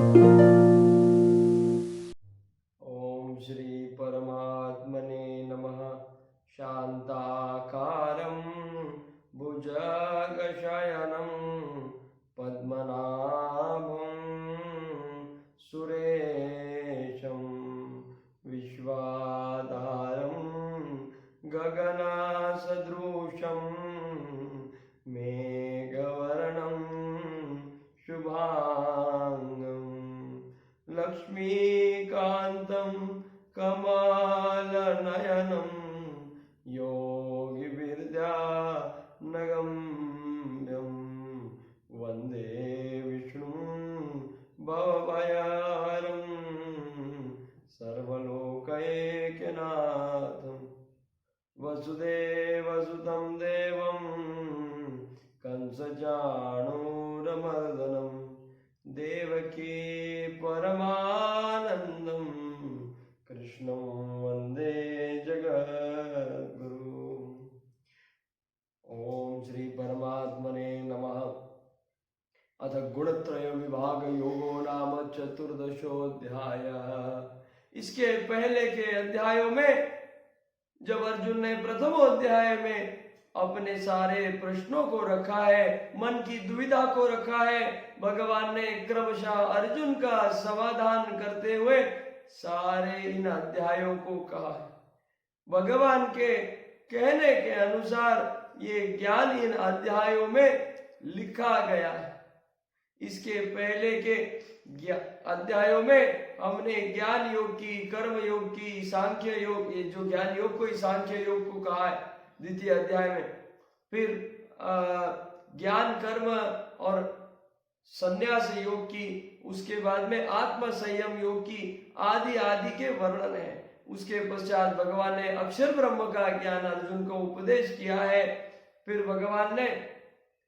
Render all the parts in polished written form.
ओम श्री परमात्मने नमः। शांताकारं भुजगशयनं पद्मनाभं सुरेशं विश्वाधारं गगनसदृशं मेघवर्णं शुभांगं लक्ष्मीकान्तं कमलनयनं योगिविद्यानगम्यं वन्दे विष्णुं भवभयहरं सर्वलोकैकनाथं वसुदेवसुतं देवं कंसचाणूरमर्दनं देवकी परमानंदं कृष्णं वंदे जगद्गुरु। ओम श्री परमात्मने नमः। अथ गुणत्रय विभाग योगो नाम चतुर्दशोऽध्यायः। इसके पहले के अध्यायों में जब अर्जुन ने प्रथमोध्याय में अपने सारे प्रश्नों को रखा है, मन की दुविधा को रखा है, भगवान ने क्रमशः अर्जुन का समाधान करते हुए सारे इन अध्यायों को कहा है। भगवान के कहने के अनुसार ये ज्ञान इन अध्यायों में लिखा गया है। इसके पहले के अध्यायों में हमने ज्ञान योग की, कर्म योग की, सांख्य योग, ये जो ज्ञान योग को ही सांख्य योग को कहा है द्वितीय अध्याय में। फिर ज्ञान, कर्म और संन्यास योग की, उसके बाद में आत्म संयम योग की, आदि आदि के वर्णन है। उसके पश्चात भगवान ने अक्षर ब्रह्म का ज्ञान अर्जुन को उपदेश किया है। फिर भगवान ने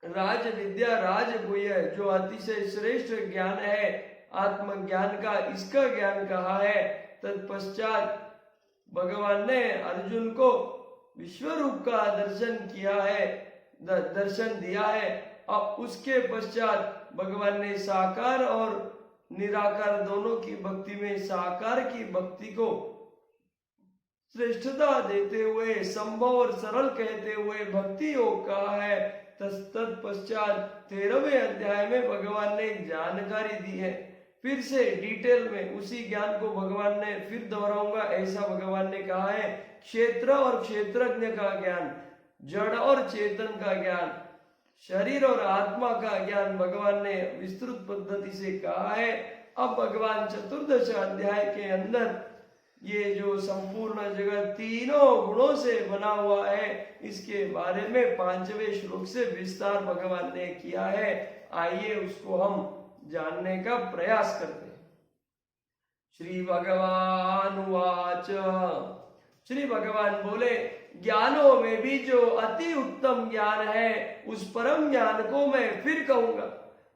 राज विद्या, राज गुह्य, जो अतिशय श्रेष्ठ ज्ञान है आत्मज्ञान का, इसका ज्ञान कहा है। तत्पश्चात भगवान ने अर्जुन को विश्व रूप का दर्शन किया है, दर्शन दिया है। अब उसके पश्चात भगवान ने साकार और निराकार दोनों की भक्ति में साकार की भक्ति को श्रेष्ठता देते हुए, संभव और सरल कहते हुए भक्ति योग कहा है। तत्पश्चात 13वें अध्याय में भगवान ने जानकारी दी है। फिर से डिटेल में उसी ज्ञान को भगवान ने, फिर दोहराऊंगा ऐसा भगवान ने कहा है, क्षेत्र और क्षेत्रज्ञ का ज्ञान, जड़ और चेतन का ज्ञान, शरीर और आत्मा का ज्ञान भगवान ने विस्तृत पद्धति से कहा है। अब भगवान चतुर्दश अध्याय के अंदर ये जो संपूर्ण जगत तीनों गुणों से बना हुआ है, इसके बारे में 5वें श्लोक से विस्तार भगवान ने किया है। आइए उसको हम जानने का प्रयास करते हैं। श्री भगवान वाच, श्री भगवान बोले, ज्ञानों में भी जो अति उत्तम ज्ञान है उस परम ज्ञान को मैं फिर कहूंगा।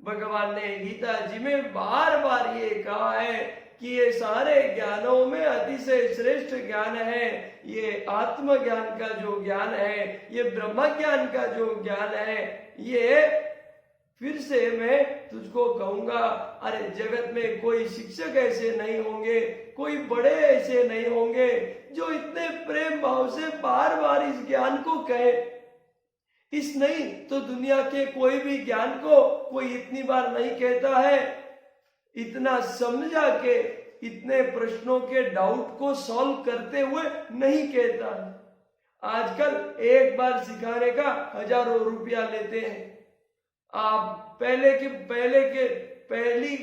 भगवान ने गीता जी में बार बार ये कहा है कि ये सारे ज्ञानों में अतिशय श्रेष्ठ ज्ञान है, ये आत्म ज्ञान का जो ज्ञान है, ये ब्रह्म ज्ञान का जो ज्ञान है, ये फिर से मैं तुझको कहूंगा। अरे जगत में कोई शिक्षक ऐसे नहीं होंगे, कोई बड़े ऐसे नहीं होंगे जो इतने प्रेम भाव से बार बार इस ज्ञान को कहे। इस नहीं तो दुनिया के कोई भी ज्ञान को कोई इतनी बार नहीं कहता है, इतना समझा के, इतने प्रश्नों के डाउट को सॉल्व करते हुए नहीं कहता। आजकल एक बार सिखाने का हजारों रुपया लेते हैं। आप पहली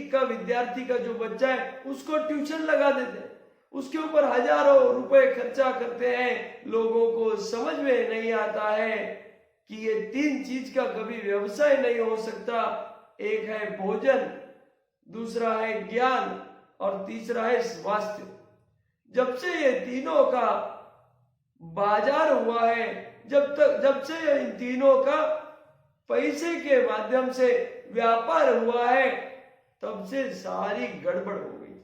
का विद्यार्थी का जो बच्चा है उसको ट्यूशन लगा देते हैं, उसके ऊपर हजारों रुपए खर्चा करते हैं। लोगों को समझ में नहीं आता है कि ये 3 चीज का कभी व्यवसाय नहीं हो सकता। एक है भोजन, दूसरा है ज्ञान और तीसरा है स्वास्थ्य। जब से ये तीनों का बाजार हुआ है, जब से इन तीनों का पैसे के माध्यम से व्यापार हुआ है, तब से सारी गड़बड़ हो गई।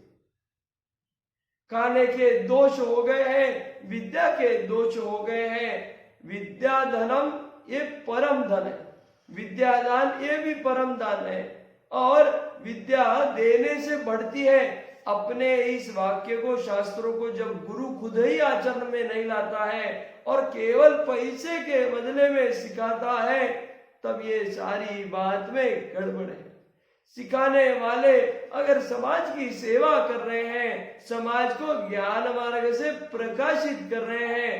खाने के दोष हो गए हैं, विद्या के दोष हो गए हैं। विद्या धनम ये परम धन है, विद्यादान ये भी परम दान है। और विद्या देने से बढ़ती है। अपने इस वाक्य को, शास्त्रों को जब गुरु खुद ही आचरण में नहीं लाता है और केवल पैसे के बदले में सिखाता है, तब ये सारी बात में गड़बड़ है। सिखाने वाले अगर समाज की सेवा कर रहे हैं, समाज को ज्ञान मार्ग से प्रकाशित कर रहे हैं,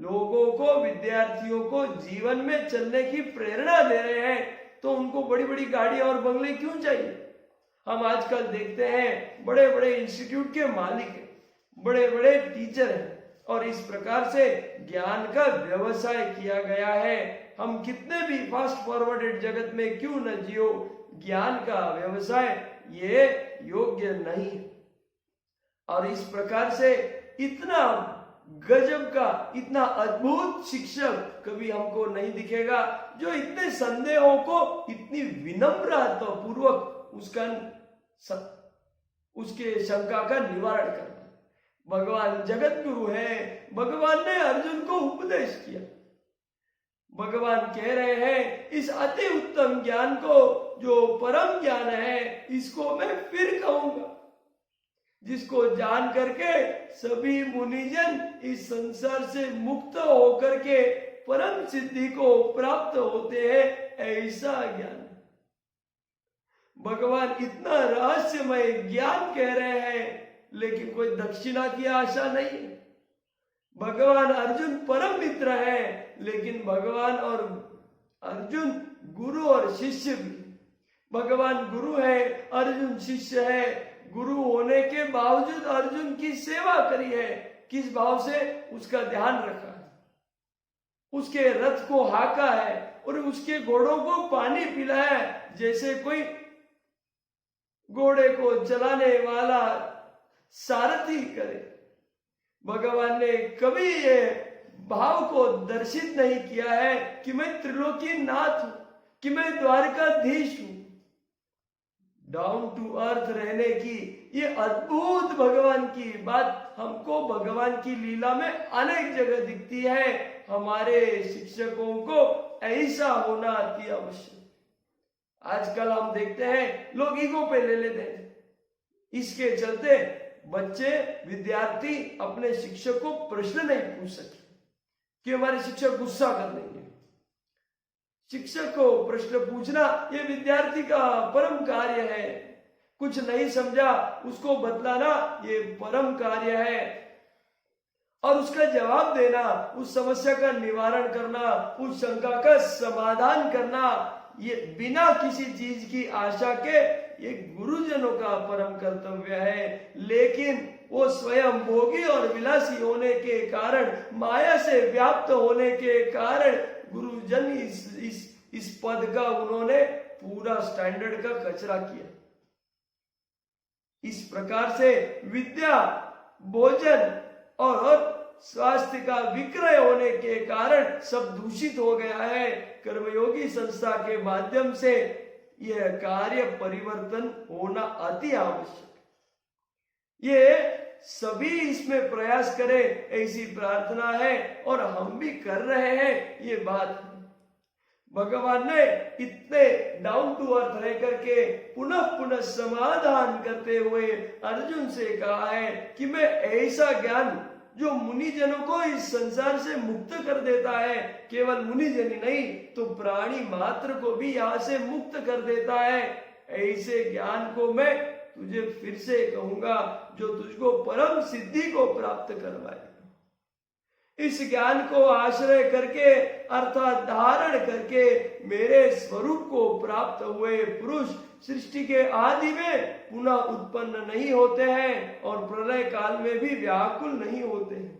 लोगों को, विद्यार्थियों को जीवन में चलने की प्रेरणा दे रहे हैं, तो उनको बड़ी बड़ी गाड़ियां और बंगले क्यों चाहिए? हम आजकल देखते हैं बड़े बड़े इंस्टीट्यूट के मालिक हैं, बड़े बड़े टीचर हैं, और इस प्रकार से ज्ञान का व्यवसाय किया गया है। हम कितने भी फास्ट फॉरवर्डेड जगत में क्यों न जियो, ज्ञान का व्यवसाय ये योग्य नहीं है। और इस प्रकार से इतना गजब का, इतना अद्भुत शिक्षक कभी हमको नहीं दिखेगा जो इतने संदेहों को इतनी विनम्रता पूर्वक उसके शंका का निवारण करता है। भगवान जगत गुरु है, भगवान ने अर्जुन को उपदेश किया। भगवान कह रहे हैं इस अति उत्तम ज्ञान को, जो परम ज्ञान है, इसको मैं फिर कहूंगा, जिसको जान करके सभी मुनिजन इस संसार से मुक्त होकर के परम सिद्धि को प्राप्त होते हैं, ऐसा ज्ञान। भगवान इतना रहस्यमय ज्ञान कह रहे हैं, लेकिन कोई दक्षिणा की आशा नहीं है। भगवान अर्जुन परम मित्र है, लेकिन भगवान और अर्जुन गुरु और शिष्य भी। भगवान गुरु है, अर्जुन शिष्य है। गुरु होने के बावजूद अर्जुन की सेवा करी है। किस भाव से? उसका ध्यान रखा है, उसके रथ को हाका है और उसके घोड़ों को पानी पिलाया है, जैसे कोई घोड़े को चलाने वाला सारथी करे। भगवान ने कभी ये भाव को दर्शित नहीं किया है कि मैं त्रिलोकी नाथ हूं, कि मैं द्वारकाधीश हूं। डाउन टू अर्थ रहने की ये अद्भुत भगवान की बात हमको भगवान की लीला में अनेक जगह दिखती है। हमारे शिक्षकों को ऐसा होना अति आवश्यक। आजकल हम देखते हैं लोग ईगो पे ले लेते हैं, इसके चलते बच्चे, विद्यार्थी अपने शिक्षक को प्रश्न नहीं पूछ सकते कि हमारे शिक्षक गुस्सा कर देंगे। शिक्षक को प्रश्न पूछना ये विद्यार्थी का परम कार्य है। कुछ नहीं समझा उसको बतलाना ये परम कार्य है, और उसका जवाब देना, उस समस्या का निवारण करना, उस शंका का समाधान करना, ये बिना किसी चीज की आशा के ये गुरुजनों का परम कर्तव्य है। लेकिन वो स्वयं भोगी और विलासी होने के कारण, माया से व्याप्त होने के कारण, गुरुजन इस पद का उन्होंने पूरा स्टैंडर्ड का कचरा किया। इस प्रकार से विद्या, भोजन और स्वास्थ्य का विक्रय होने के कारण सब दूषित हो गया है। कर्मयोगी संस्था के माध्यम से यह कार्य परिवर्तन होना अति आवश्यक। ये सभी इसमें प्रयास करें, ऐसी प्रार्थना है, और हम भी कर रहे हैं। ये बात है, भगवान ने इतने डाउन टू अर्थ रह करके पुनः पुनः समाधान करते हुए अर्जुन से कहा है कि मैं ऐसा ज्ञान जो मुनिजनों को इस संसार से मुक्त कर देता है, केवल मुनिजन ही नहीं तो प्राणी मात्र को भी यहाँ से मुक्त कर देता है, ऐसे ज्ञान को मैं तुझे फिर से कहूंगा जो तुझको परम सिद्धि को प्राप्त करवाएगा। इस ज्ञान को आश्रय करके अर्थात धारण करके मेरे स्वरूप को प्राप्त हुए पुरुष सृष्टि के आदि में पुनः उत्पन्न नहीं होते हैं और प्रलय काल में भी व्याकुल नहीं होते हैं।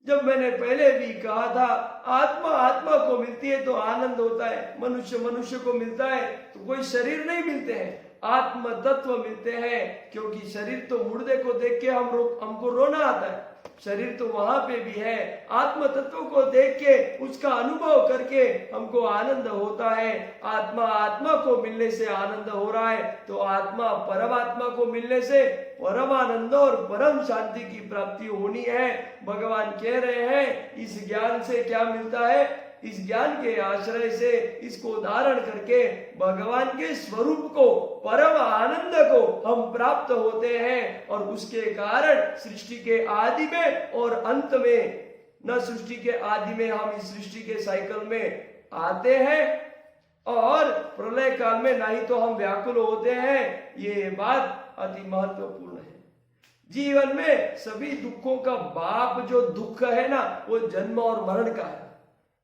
जब मैंने पहले भी कहा था, आत्मा आत्मा को मिलती है तो आनंद होता है, मनुष्य मनुष्य को मिलता है तो कोई शरीर नहीं मिलते हैं, आत्म तत्व मिलते हैं। क्योंकि शरीर तो मुर्दे को देख के हमको रोना आता है, शरीर तो वहां पे भी है। आत्म तत्व को देख के उसका अनुभव करके हमको आनंद होता है। आत्मा आत्मा को मिलने से आनंद हो रहा है, तो आत्मा परमात्मा को मिलने से परम आनंद और परम शांति की प्राप्ति होनी है। भगवान कह रहे हैं इस ज्ञान से क्या मिलता है? इस ज्ञान के आश्रय से इसको धारण करके भगवान के स्वरूप को, परम आनंद को हम प्राप्त होते हैं। और उसके कारण सृष्टि के आदि में और अंत में, न सृष्टि के आदि में हम इस सृष्टि के साइकिल में आते हैं और प्रलय काल में ना ही तो हम व्याकुल होते हैं। ये बात अति महत्वपूर्ण है। जीवन में सभी दुखों का बाप जो दुख है ना, वो जन्म और मरण का है।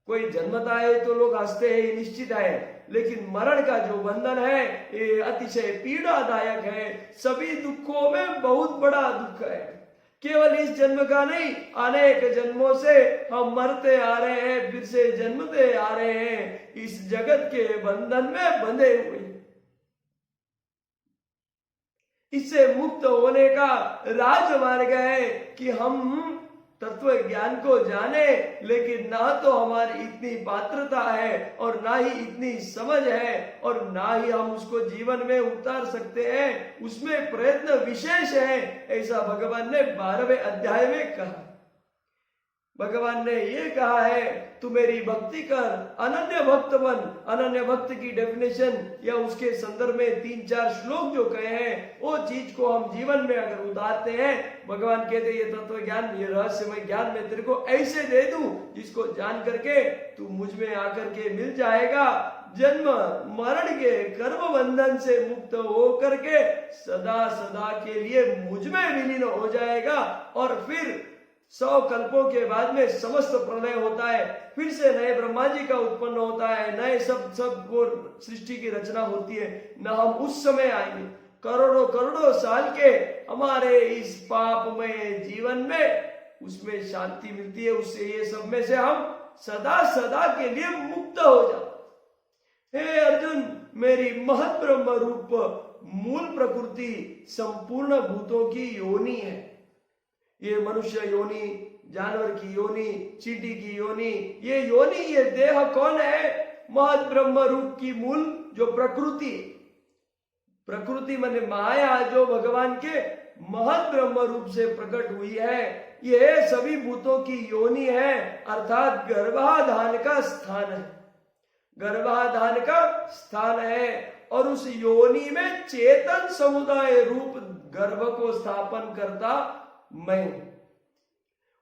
कोई जन्मता है तो लोग हंसते हैं, ये निश्चित है, लेकिन मरण का जो बंधन है ये अतिशय पीड़ादायक है। सभी दुखों में बहुत बड़ा दुख है। केवल इस जन्म का नहीं, अनेक जन्मों से हम मरते आ रहे हैं, फिर से जन्मते आ रहे हैं, इस जगत के बंधन में बंधे हुए। इससे मुक्त होने का राजमार्ग है कि हम तत्व ज्ञान को जाने, लेकिन ना तो हमारी इतनी पात्रता है और ना ही इतनी समझ है और ना ही हम उसको जीवन में उतार सकते हैं। उसमें प्रयत्न विशेष है, ऐसा भगवान ने 12वें अध्याय में कहा। भगवान ने ये कहा है, तू मेरी भक्ति कर, अनन्य भक्त बन। अनन्य भक्त की डेफिनेशन या उसके संदर्भ में 3-4 श्लोक जो कहे हैं, वो चीज को हम जीवन में अगर उतारते हैं, भगवान कहते ये तत्व ज्ञान, ये रहस्यमय ज्ञान मैं तेरे को ऐसे दे दूं जिसको जान करके तू मुझ में आकर के मिल जाएगा। जन्म मरण के कर्म बंधन से मुक्त हो करके सदा सदा के लिए मुझ में विलीन हो जाएगा। और फिर 100 कल्पों के बाद में समस्त प्रलय होता है, फिर से नए ब्रह्मा जी का उत्पन्न होता है, नए सब वो सृष्टि की रचना होती है। न हम उस समय आएंगे, करोड़ों करोड़ों साल के हमारे इस पापमय जीवन में उसमें शांति मिलती है। उससे ये सब में से हम सदा सदा के लिए मुक्त हो जाते। हे अर्जुन, मेरी महत ब्रह्म रूप मूल प्रकृति संपूर्ण भूतों की योनि है। ये मनुष्य योनि, जानवर की योनि, चींटी की योनि, ये योनि, ये देह कौन है? महत ब्रह्म रूप की मूल जो प्रकृति, प्रकृति माने माया, जो भगवान के महत ब्रह्म रूप से प्रकट हुई है, ये सभी भूतों की योनि है, अर्थात गर्भाधान का स्थान है। गर्भाधान का स्थान है और उस योनि में चेतन समुदाय रूप गर्भ को स्थापन करता मैं।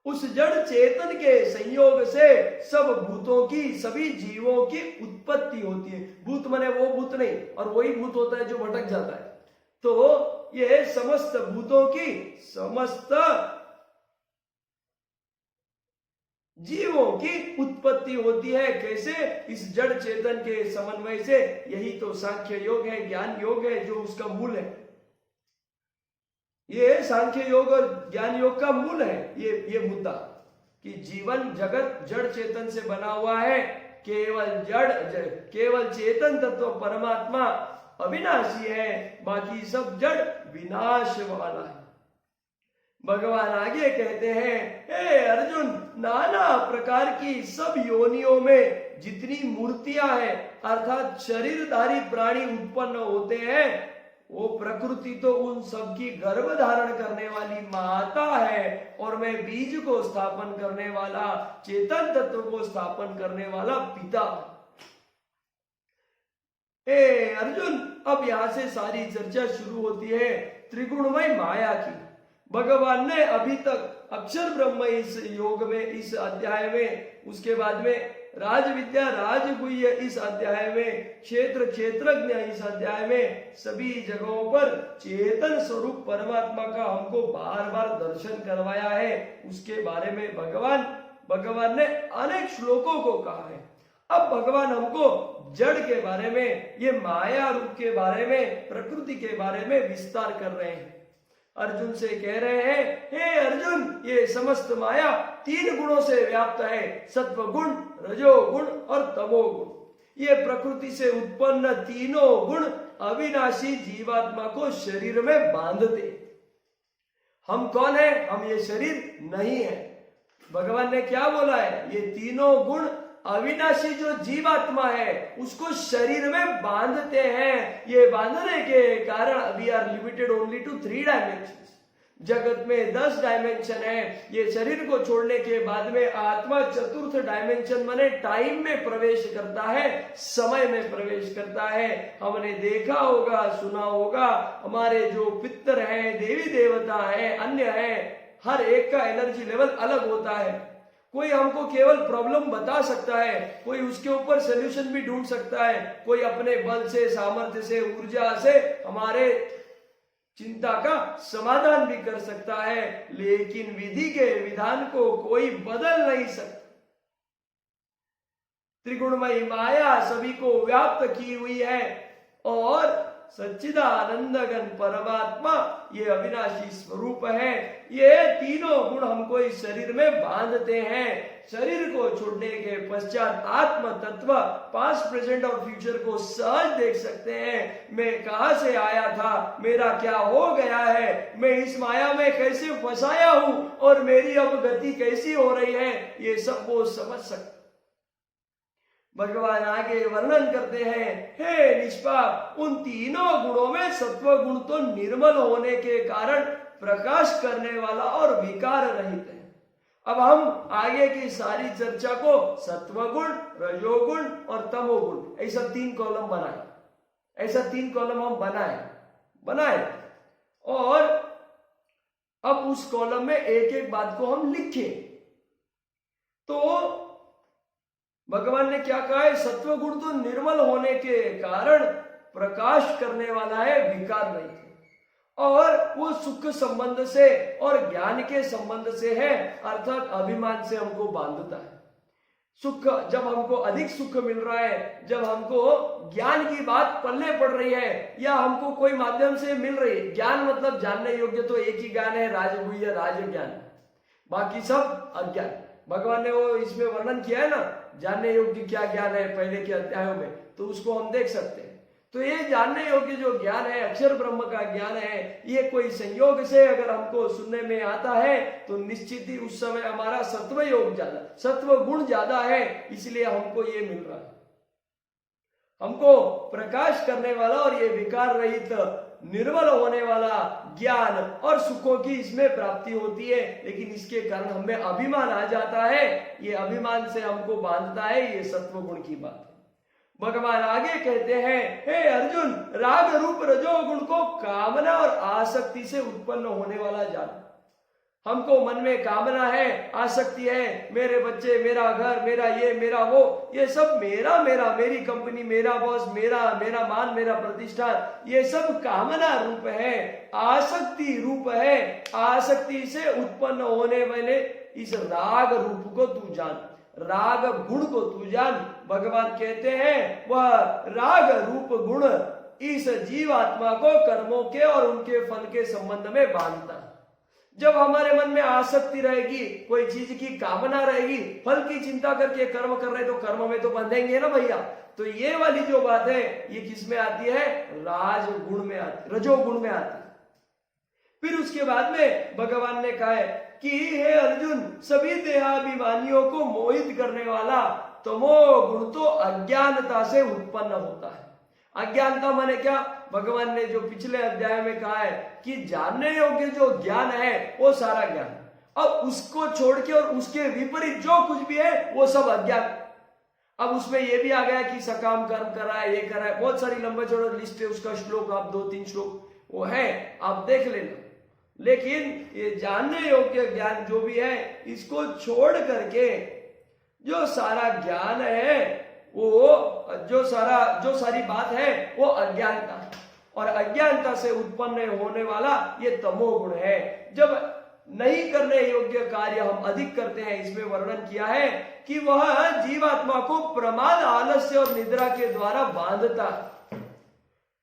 उस जड़ चेतन के संयोग से सब भूतों की, सभी जीवों की उत्पत्ति होती है। भूत माने वो भूत नहीं, और वही भूत होता है जो भटक जाता है। तो ये समस्त भूतों की, समस्त जीवों की उत्पत्ति होती है। कैसे? इस जड़ चेतन के समन्वय से। यही तो सांख्य योग है, ज्ञान योग है, जो उसका मूल है। ये सांख्य योग और ज्ञान योग का मूल है ये मुद्दा कि जीवन जगत जड़ चेतन से बना हुआ है। केवल चेतन तत्व परमात्मा अविनाशी है, बाकी सब जड़ विनाश वाला है। भगवान आगे कहते हैं, हे अर्जुन, नाना प्रकार की सब योनियों में जितनी मूर्तियां हैं, अर्थात शरीरधारी प्राणी उत्पन्न होते हैं, वो प्रकृति तो उन सब की गर्भ धारण करने वाली माता है, और मैं बीज को स्थापन करने वाला, चेतन तत्व को स्थापन करने वाला पिता। हे अर्जुन, अब यहां से सारी चर्चा शुरू होती है त्रिगुणमय माया की। भगवान ने अभी तक अक्षर ब्रह्म इस योग में, इस अध्याय में, उसके बाद में राज विद्या राजगुह्य इस अध्याय में, क्षेत्र क्षेत्रज्ञ इस अध्याय में, सभी जगहों पर चेतन स्वरूप परमात्मा का हमको बार बार दर्शन करवाया है। उसके बारे में भगवान ने अनेक श्लोकों को कहा है। अब भगवान हमको जड़ के बारे में, ये माया रूप के बारे में, प्रकृति के बारे में विस्तार कर रहे हैं। अर्जुन से कह रहे हैं, हे अर्जुन, ये समस्त माया 3 गुणों से व्याप्त है, सत्व गुण, रजोगुण और तमोगुण। ये प्रकृति से उत्पन्न तीनों गुण अविनाशी जीवात्मा को शरीर में बांधते। हम कौन है? हम ये शरीर नहीं है। भगवान ने क्या बोला है? ये तीनों गुण अविनाशी जो जीवात्मा है उसको शरीर में बांधते हैं। ये बांधने के कारण we are limited only to 3 dimensions. जगत में 10 डायमेंशन है। ये शरीर को छोड़ने के बाद में आत्मा चतुर्थ डायमेंशन माने टाइम में प्रवेश करता है, समय में प्रवेश करता है। हमने देखा होगा, सुना होगा, हमारे जो पितर हैं, देवी देवता हैं, अन्य हैं, हर एक का एनर्जी लेवल अलग होता है। कोई हमको केवल प्रॉब्लम बता सकता है, कोई उसके ऊपर सोल्यूशन भी ढूंढ सकता है, कोई अपने बल से, सामर्थ्य से, ऊर्जा से हमारे चिंता का समाधान भी कर सकता है, लेकिन विधि के विधान को कोई बदल नहीं सकता। त्रिगुणमयी माया सभी को व्याप्त की हुई है और सच्चिदानंदघन परमात्मा ये अविनाशी स्वरूप है। ये तीनों गुण हमको इस शरीर में बांधते हैं। शरीर को छोड़ने के पश्चात आत्म तत्व पास्ट, प्रेजेंट और फ्यूचर को सहज देख सकते हैं। मैं कहां से आया था, मेरा क्या हो गया है, मैं इस माया में कैसे फंसाया हूं और मेरी अब गति कैसी हो रही है, ये सब वो समझ सकते। भगवान आगे वर्णन करते हैं, हे निष्पाप, उन तीनों गुणों में सत्व गुण तो निर्मल होने के कारण प्रकाश करने वाला और विकार रहित है। अब हम आगे की सारी चर्चा को सत्वगुण, रजोगुण और तमोगुण ऐसा 3 कॉलम बनाए, ऐसा 3 कॉलम हम बनाए और अब उस कॉलम में एक एक बात को हम लिखें। तो भगवान ने क्या कहा है, सत्वगुण तो निर्मल होने के कारण प्रकाश करने वाला है, विकार नहीं है, और वो सुख संबंध से और ज्ञान के संबंध से है, अर्थात अभिमान से हमको बांधता है। सुख, जब हमको अधिक सुख मिल रहा है, जब हमको ज्ञान की बात पल्ले पड़ रही है या हमको कोई माध्यम से मिल रही है, ज्ञान मतलब जानने योग्य तो एक ही ज्ञान है, राजगुह्य राज ज्ञान, बाकी सब अज्ञान। भगवान ने वो इसमें वर्णन किया है ना, जानने योग्य क्या ज्ञान है पहले के अध्यायों में, तो उसको हम देख सकते हैं। तो ये जानने योग्य जो ज्ञान है, अक्षर ब्रह्म का ज्ञान है, ये कोई संयोग से अगर हमको सुनने में आता है तो निश्चित ही उस समय हमारा सत्व योग ज्यादा, सत्व गुण ज्यादा है, इसलिए हमको ये मिल रहा है। हमको प्रकाश करने वाला और ये विकार रहित निर्मल होने वाला ज्ञान और सुखों की इसमें प्राप्ति होती है, लेकिन इसके कारण हमें अभिमान आ जाता है, ये अभिमान से हमको बांधता है, ये सत्व गुण की बात है। भगवान आगे कहते हैं, हे अर्जुन, राग रूप रजोगुण को कामना और आसक्ति से उत्पन्न होने वाला जान। हमको मन में कामना है, आसक्ति है, मेरे बच्चे, मेरा घर, मेरा ये, मेरा वो, ये सब मेरा, मेरी कंपनी, मेरा बॉस, मेरा मान, मेरा प्रतिष्ठान, ये सब कामना रूप है, आसक्ति रूप है। आसक्ति से उत्पन्न होने वाले इस राग रूप को तू जान, राग गुण को तू जान। भगवान कहते हैं वह राग रूप गुण इस जीवात्मा को कर्मों के और उनके फल के संबंध में बांधता है। जब हमारे मन में आसक्ति रहेगी, कोई चीज की कामना रहेगी, फल की चिंता करके कर्म कर रहे तो कर्म में तो बंधेंगे ना भैया। तो ये वाली जो बात है ये किस में आती है, राज गुण में आती, रजोगुण में आती है। फिर उसके बाद में भगवान ने कहा है कि हे अर्जुन, सभी देहाभिमानियों को मोहित करने वाला तमोगुण तो अज्ञानता से उत्पन्न होता है। अज्ञानता माने क्या, भगवान ने जो पिछले अध्याय में कहा है कि जानने योग्य जो ज्ञान है वो सारा ज्ञान, अब उसको छोड़ के और उसके विपरीत जो कुछ भी है वो सब अज्ञान। अब उसमें ये भी आ गया कि सकाम कर्म कर रहा है, ये कर रहा है, बहुत सारी लंबे चौड़े लिस्ट है, उसका श्लोक आप 2-3 श्लोक वो है, आप देख लेना। लेकिन ये जानने योग्य ज्ञान जो भी है, इसको छोड़ करके जो सारा ज्ञान है, वो जो सारी बात है वो अज्ञानता है, और अज्ञानता से उत्पन्न होने वाला ये तमोगुण है। जब नहीं करने योग्य कार्य हम अधिक करते हैं, इसमें वर्णन किया है कि वह जीवात्मा को प्रमाद, आलस्य और निद्रा के द्वारा बांधता है।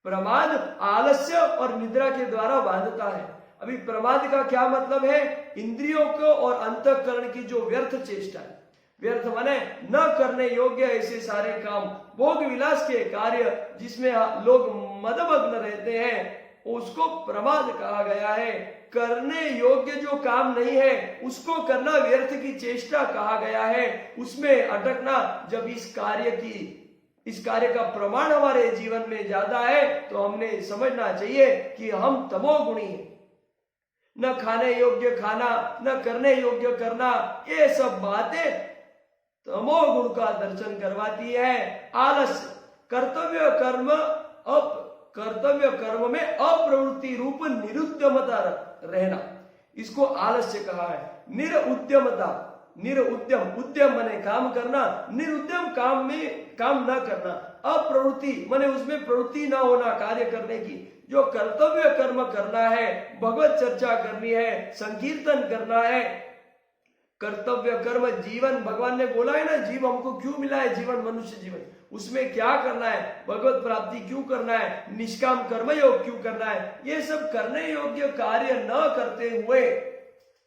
प्रमाद, आलस्य और निद्रा के द्वारा बांधता है। अभी प्रमाद का क्या मतलब है, इंद्रियों को और अंतःकरण की जो व्यर्थ चेष्टा है, व्यर्थ माने न करने योग्य ऐसे सारे काम, भोग विलास के कार्य जिसमें लोग मदमग्न रहते हैं, उसको प्रमाद कहा गया है। करने योग्य जो काम नहीं है उसको करना व्यर्थ की चेष्टा कहा गया है, उसमें अटकना। जब इस कार्य का प्रमाण हमारे जीवन में ज्यादा है तो हमने समझना चाहिए कि हम तमोगुणी हैं। न खाने योग्य खाना, न करने योग्य करना, ये सब बातें तमोगुण का दर्शन करवाती है। आलस्य, कर्तव्य कर्म में अप्रवृत्ति रूप निरुद्यमता रहना, इसको आलस्य कहा है। निरुद्यमता, निरुद्यम, उद्यम माने काम करना, निरुद्यम काम न करना, अप्रवृत्ति माने उसमें प्रवृत्ति ना होना कार्य करने की। जो कर्तव्य कर्म करना है, भगवत चर्चा करनी है, संकीर्तन करना है, कर्तव्य कर्म जीवन, भगवान ने बोला है ना, जीव हमको क्यों मिला है, जीवन मनुष्य जीवन, उसमें क्या करना है, भगवत प्राप्ति क्यों करना है, निष्काम कर्म योग क्यों करना है, ये सब करने योग्य कार्य न करते हुए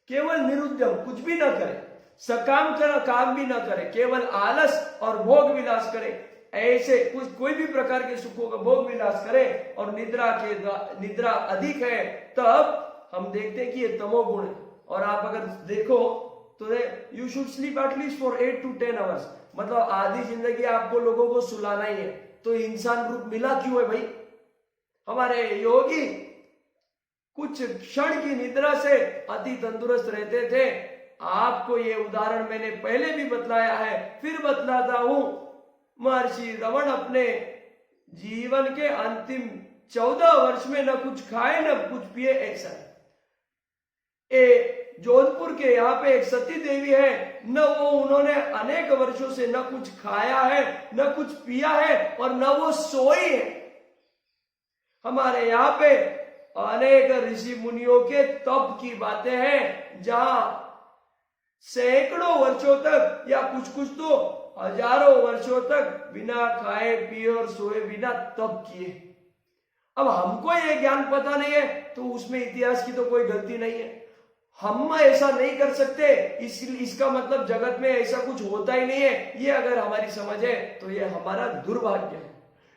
केवल निरुद्यम, कुछ भी न करे, सकाम काम भी न करे, केवल आलस और भोग विलास करे, ऐसे कोई भी प्रकार के सुखों का भोग विलास करे और निद्रा अधिक है, तब हम देखते हैं कि ये तमोगुण है। और आप अगर देखो तो you should sleep at least for 8 to 10 hours, मतलब आधी जिंदगी आपको लोगों को सुलाना ही है, तो इंसान रूप मिला क्यों है भाई? हमारे योगी कुछ क्षण की निद्रा से अति तंदुरुस्त रहते थे। आपको ये उदाहरण मैंने पहले भी बतलाया है, फिर बतलाता हूं। महर्षि रमण अपने जीवन के अंतिम 14 वर्ष में न कुछ खाए न कुछ पिए, ऐसा है। जोधपुर के यहाँ पे एक सती देवी है, न वो उन्होंने अनेक वर्षों से न कुछ खाया है न कुछ पिया है और न वो सोई है। हमारे यहाँ पे अनेक ऋषि मुनियों के तप की बातें हैं, जहां सैकड़ों वर्षों तक या कुछ तो हजारों वर्षों तक बिना खाए पिए और सोए बिना तप किए। अब हमको ये ज्ञान पता नहीं है, तो उसमें इतिहास की तो कोई गलती नहीं है। हम ऐसा नहीं कर सकते, इसका मतलब जगत में ऐसा कुछ होता ही नहीं है, ये अगर हमारी समझ है तो ये हमारा दुर्भाग्य है।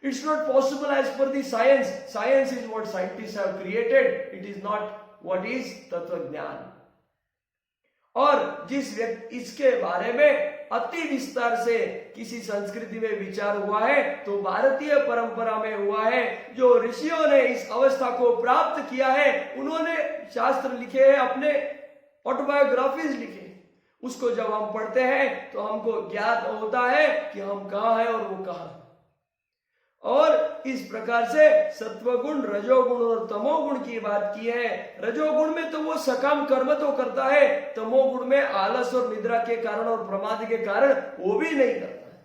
It's not possible as per the science, science is what scientist have created, it is not what is तत्व ज्ञान। और जिस व्यक्ति इसके बारे में अति विस्तार से किसी संस्कृति में विचार हुआ है तो भारतीय परंपरा में हुआ है। जो ऋषियों ने इस अवस्था को प्राप्त किया है, उन्होंने शास्त्र लिखे हैं, अपने ऑटोबायोग्राफीज लिखे, उसको जब हम पढ़ते हैं तो हमको ज्ञात होता है कि हम कहाँ हैं और वो कहाँ है। और इस प्रकार से सत्वगुण, रजोगुण और तमोगुण की बात की है। रजोगुण में तो वो सकाम कर्म तो करता है, तमोगुण में आलस और निद्रा के कारण और प्रमाद के कारण वो भी नहीं करता है।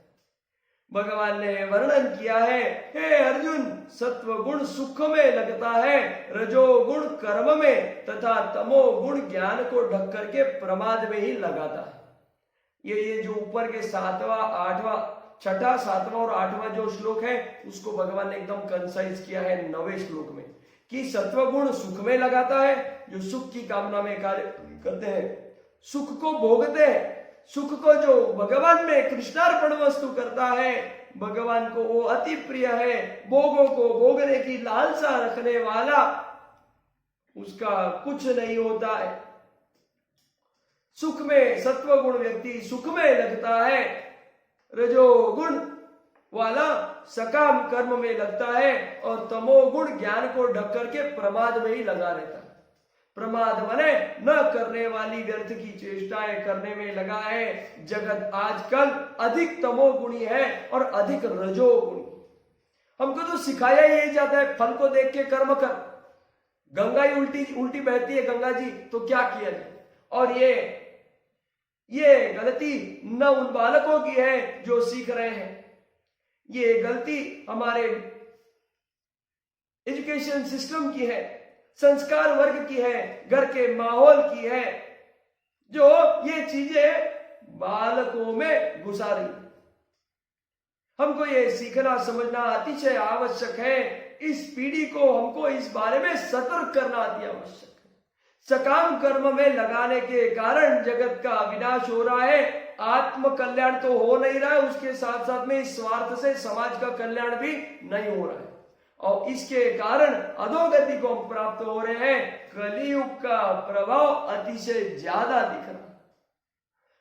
भगवान ने वर्णन किया है, हे अर्जुन, सत्वगुण सुख में लगता है, रजोगुण कर्म में तथा तमोगुण ज्ञान को ढक करके प्रमाद में ही लगाता है। ये जो ऊपर के 7वां, 8वां, 6ठा, 7वां और 8वां जो श्लोक है, उसको भगवान ने एकदम कंसाइज किया है 9वें श्लोक में, कि सत्वगुण सुख में लगाता है, जो सुख की कामना में कार्य करते हैं, सुख को भोगते हैं, सुख को जो भगवान में कृष्णार्पण वस्तु करता है, भगवान को वो अति प्रिय है, भोगों को भोगने की लालसा रखने वाला, उसका कुछ नहीं होता है। सुख में सत्वगुण व्यक्ति सुख में लगता है, रजोगुण वाला सकाम कर्म में लगता है और तमोगुण ज्ञान को ढक करके प्रमाद में ही लगा रहता है। प्रमाद माने न करने वाली व्यर्थ की चेष्टाएं करने में लगा है। जगत आजकल अधिक तमोगुणी है और अधिक रजोगुणी। हमको तो सिखाया ही जाता है, फल को देख के कर्म कर। गंगा ही उल्टी बहती है गंगा जी, तो क्या किया जाए? और ये गलती न उन बालकों की है जो सीख रहे हैं, ये गलती हमारे एजुकेशन सिस्टम की है, संस्कार वर्ग की है, घर के माहौल की है, जो ये चीजें बालकों में घुसा रही। हमको ये सीखना समझना अतिशय आवश्यक है। इस पीढ़ी को हमको इस बारे में सतर्क करना अति आवश्यक है। सकाम कर्म में लगाने के कारण जगत का विनाश हो रहा है। आत्म कल्याण तो हो नहीं रहा है, उसके साथ साथ में इस स्वार्थ से समाज का कल्याण भी नहीं हो रहा है और इसके कारण अधोगति को प्राप्त हो रहे हैं। कलियुग का प्रभाव अतिशय ज्यादा दिख रहा है।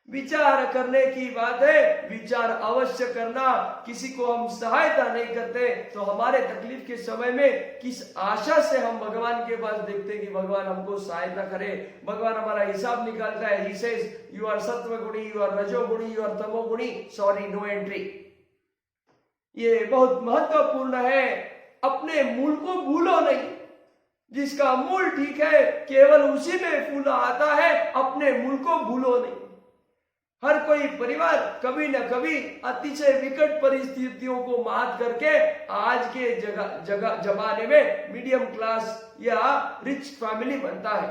विचार करने की बात है, विचार अवश्य करना। किसी को हम सहायता नहीं करते तो हमारे तकलीफ के समय में किस आशा से हम भगवान के पास देखते कि भगवान हमको सहायता करे। भगवान हमारा हिसाब निकालता है। He says, you are सत्व गुणी, you are रजोगुणी, you are तमोगुणी, सॉरी नो एंट्री। ये बहुत महत्वपूर्ण है। अपने मूल को भूलो नहीं। जिसका मूल ठीक है केवल उसी में फूल आता है। अपने मूल को भूलो नहीं। हर कोई परिवार कभी न कभी अतिशय विकट परिस्थितियों को मात करके आज के जमाने में मीडियम क्लास या रिच फैमिली बनता है,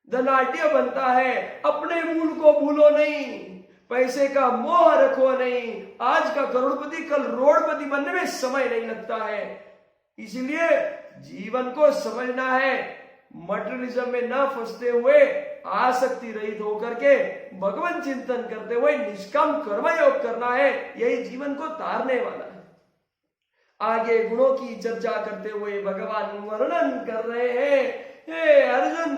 धनाढ्य बनता है। अपने मूल को भूलो नहीं। पैसे का मोह रखो नहीं। आज का करोड़पति कल रोडपति बनने में समय नहीं लगता है। इसलिए जीवन को समझना है। मटेरियलिज्म में न फंसते हुए आसक्ति रहित होकर के भगवान चिंतन करते हुए निष्काम कर्मयोग करना है। यही जीवन को तारने वाला है। आगे गुणों की चर्चा करते हुए भगवान वर्णन कर रहे हैं, हे अर्जुन,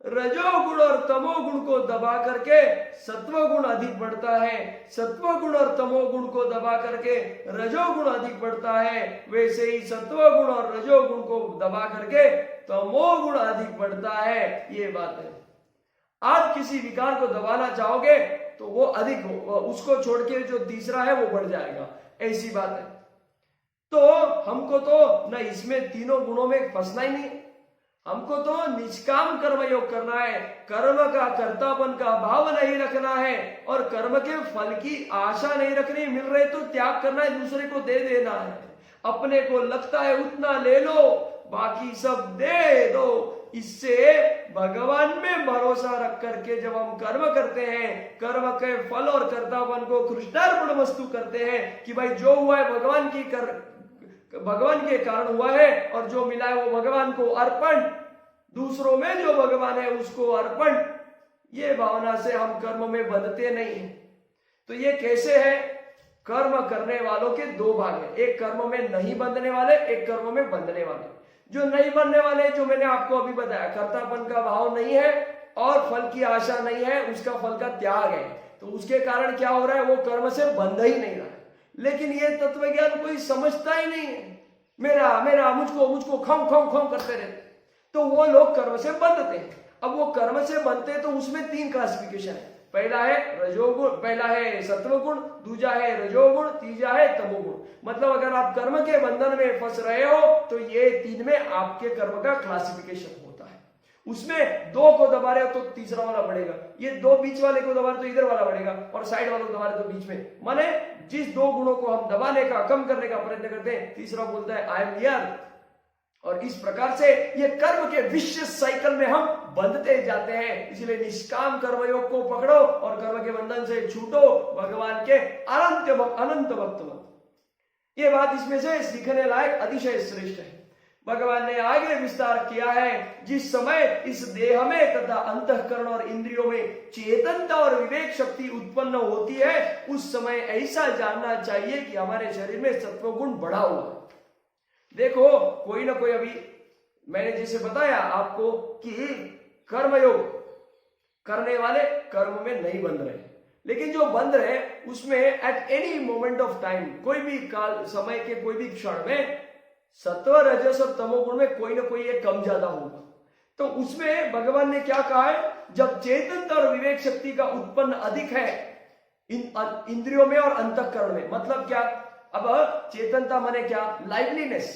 रजोगुण और तमोगुण को दबा करके सत्वगुण अधिक बढ़ता है। सत्वगुण और तमोगुण को दबा करके रजोगुण अधिक बढ़ता है। वैसे ही सत्वगुण और रजोगुण को दबा करके तमोगुण अधिक बढ़ता है। ये बात है। आप किसी विकार को दबाना चाहोगे तो वो अधिक हो, उसको छोड़ के जो तीसरा है वो बढ़ जाएगा। ऐसी बात है। तो हमको तो न इसमें तीनों गुणों में फंसना ही नहीं। हमको तो निष्काम कर्म योग करना है। कर्म का कर्तापन का भाव नहीं रखना है और कर्म के फल की आशा नहीं रखनी। मिल रहे तो त्याग करना है, दूसरे को दे देना है। अपने को लगता है उतना ले लो, बाकी सब दे दो। इससे भगवान में भरोसा रख करके जब हम कर्म करते हैं, कर्म के फल और कर्तापन को कृष्णार्पण वस्तु करते हैं कि भाई जो हुआ है भगवान के कारण हुआ है और जो मिला है वो भगवान को अर्पण, दूसरों में जो भगवान है उसको अर्पण। ये भावना से हम कर्म में बंधते नहीं है। तो ये कैसे है? कर्म करने वालों के दो भाग है, एक कर्म में नहीं बंधने वाले, एक कर्म में बंधने वाले। जो नहीं बनने वाले, जो मैंने आपको अभी बताया, कर्तापन का भाव नहीं है और फल की आशा नहीं है, उसका फल का त्याग है, तो उसके कारण क्या हो रहा है? वो कर्म से बंध ही नहीं रहा है। लेकिन ये तत्व ज्ञान कोई समझता ही नहीं है। मेरा मेरा मुझको खम खम खम करते रहते, तो वो लोग कर्म से बंधते हैं। अब वो कर्म से बनते हैं तो उसमें तीन क्लासिफिकेशन है। पहला है रजोगुण, पहला है सत्वगुण, दूसरा है रजोगुण, तीसरा है तमोगुण। मतलब अगर आप कर्म के बंधन में फंस रहे हो तो ये तीन में आपके कर्म का क्लासिफिकेशन होता है। उसमें दो को दबा रहे हो तो तीसरा वाला बढ़ेगा, ये दो बीच वाले को दबा रहे तो इधर वाला बढ़ेगा, और साइड वाले को दबा रहे तो बीच में। माने जिस दो गुणों को हम दबाने का, कम करने का प्रयत्न करते हैं, तीसरा बोलता है आई एम हियर। और इस प्रकार से ये कर्म के विशिष्ट साइकिल में हम बंधते जाते हैं। इसलिए निष्काम कर्मयोग को पकड़ो और कर्म के बंधन से छूटो, भगवान के अनंत भक्त बनो। ये बात इसमें से सीखने लायक अतिशय श्रेष्ठ है। भगवान ने आगे विस्तार किया है, जिस समय इस देह में तथा अंतःकरण और इंद्रियों में चेतनता और विवेक शक्ति उत्पन्न होती है, उस समय ऐसा जानना चाहिए कि हमारे शरीर में सत्वगुण बढ़ा हुआ है। देखो, कोई ना कोई, अभी मैंने जैसे बताया आपको कि कर्मयोग करने वाले कर्म में नहीं बंध रहे, लेकिन जो बंध रहे उसमें at any moment of time, कोई भी काल, समय के कोई भी क्षण में सत्व रजस और तमोगुण में कोई ना कोई एक कम ज्यादा होगा। तो उसमें भगवान ने क्या कहा है? जब चेतनता और विवेक शक्ति का उत्पन्न अधिक है इंद्रियों में और अंतःकरण में, मतलब क्या? अब चेतनता माने क्या? लाइवलीनेस,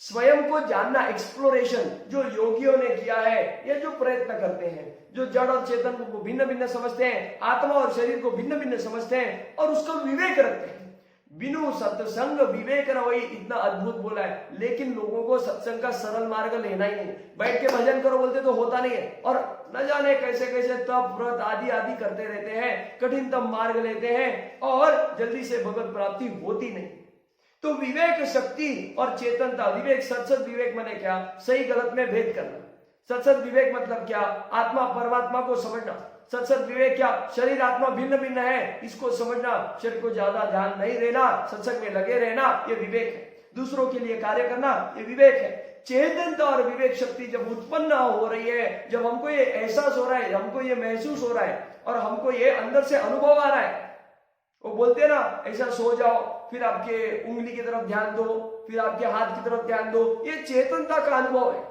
स्वयं को जानना, एक्सप्लोरेशन, जो योगियों ने किया है, ये जो प्रयत्न करते हैं, जो जड़ और चेतन को भिन्न भिन्न समझते हैं, आत्मा और शरीर को भिन्न भिन्न समझते हैं और उसको विवेक रखते हैं। बिनु सत्संग विवेक न होई, इतना अद्भुत बोला है। लेकिन लोगों को सत्संग का सरल मार्ग लेना ही नहीं। बैठ के भजन करो बोलते तो होता नहीं है, और न जाने कैसे कैसे तप व्रत आदि आदि करते रहते हैं, कठिनतम मार्ग लेते हैं और जल्दी से भगवत प्राप्ति होती नहीं। तो विवेक शक्ति और चेतनता, विवेक, सत्सत विवेक माने क्या? सही गलत में भेद करना। सत्सत विवेक मतलब क्या? आत्मा परमात्मा को समझना। सत्सत विवेक क्या? शरीर आत्मा भिन्न भिन्न है, इसको समझना, शरीर को ज्यादा ध्यान नहीं देना, सत्संग में लगे रहना, ये विवेक है। दूसरों के लिए कार्य करना, ये विवेक है। चेतनता और विवेक शक्ति जब उत्पन्न हो रही है, जब हमको ये एहसास हो रहा है, हमको ये महसूस हो रहा है और हमको ये अंदर से अनुभव आ रहा है, वो बोलते हैं ना, ऐसा सो जाओ, फिर आपके उंगली की तरफ ध्यान दो, फिर आपके हाथ की तरफ ध्यान दो, ये चेतनता का अनुभव है।